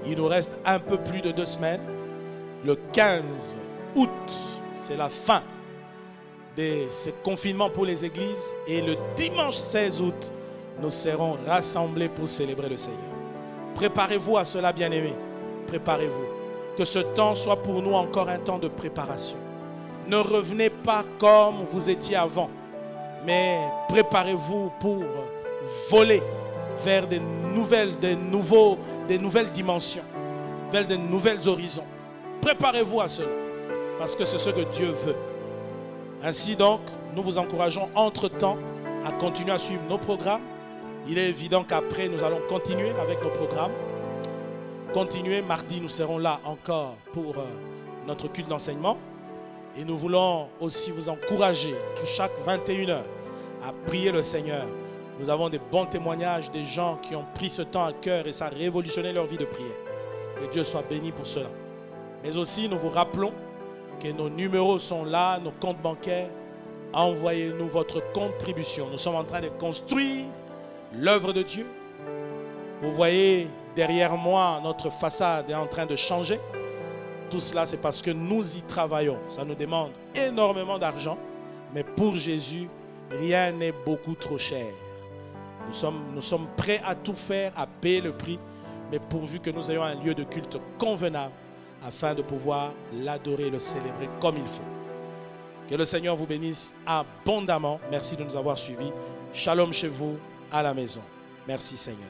Il nous reste un peu plus de 2 semaines. Le 15 août, c'est la fin de ce confinement pour les églises. Et le dimanche 16 août, nous serons rassemblés pour célébrer le Seigneur. Préparez-vous à cela, bien-aimés. Préparez-vous. Que ce temps soit pour nous encore un temps de préparation. Ne revenez pas comme vous étiez avant, mais préparez-vous pour voler vers des nouvelles dimensions, vers de nouvelles horizons. Préparez-vous à cela, parce que c'est ce que Dieu veut. Ainsi donc, nous vous encourageons entre-temps à continuer à suivre nos programmes. Il est évident qu'après, nous allons continuer avec nos programmes. Continuer, mardi, nous serons là encore pour notre culte d'enseignement. Et nous voulons aussi vous encourager, chaque 21h, à prier le Seigneur. Nous avons des bons témoignages des gens qui ont pris ce temps à cœur et ça a révolutionné leur vie de prière. Que Dieu soit béni pour cela. Mais aussi, nous vous rappelons que nos numéros sont là, nos comptes bancaires. Envoyez-nous votre contribution. Nous sommes en train de construire l'œuvre de Dieu. Vous voyez, derrière moi, notre façade est en train de changer. Tout cela, c'est parce que nous y travaillons. Ça nous demande énormément d'argent. Mais pour Jésus, rien n'est beaucoup trop cher. Nous sommes prêts à tout faire, à payer le prix. Mais pourvu que nous ayons un lieu de culte convenable afin de pouvoir l'adorer et le célébrer comme il faut. Que le Seigneur vous bénisse abondamment. Merci de nous avoir suivis. Shalom chez vous, à la maison. Merci Seigneur.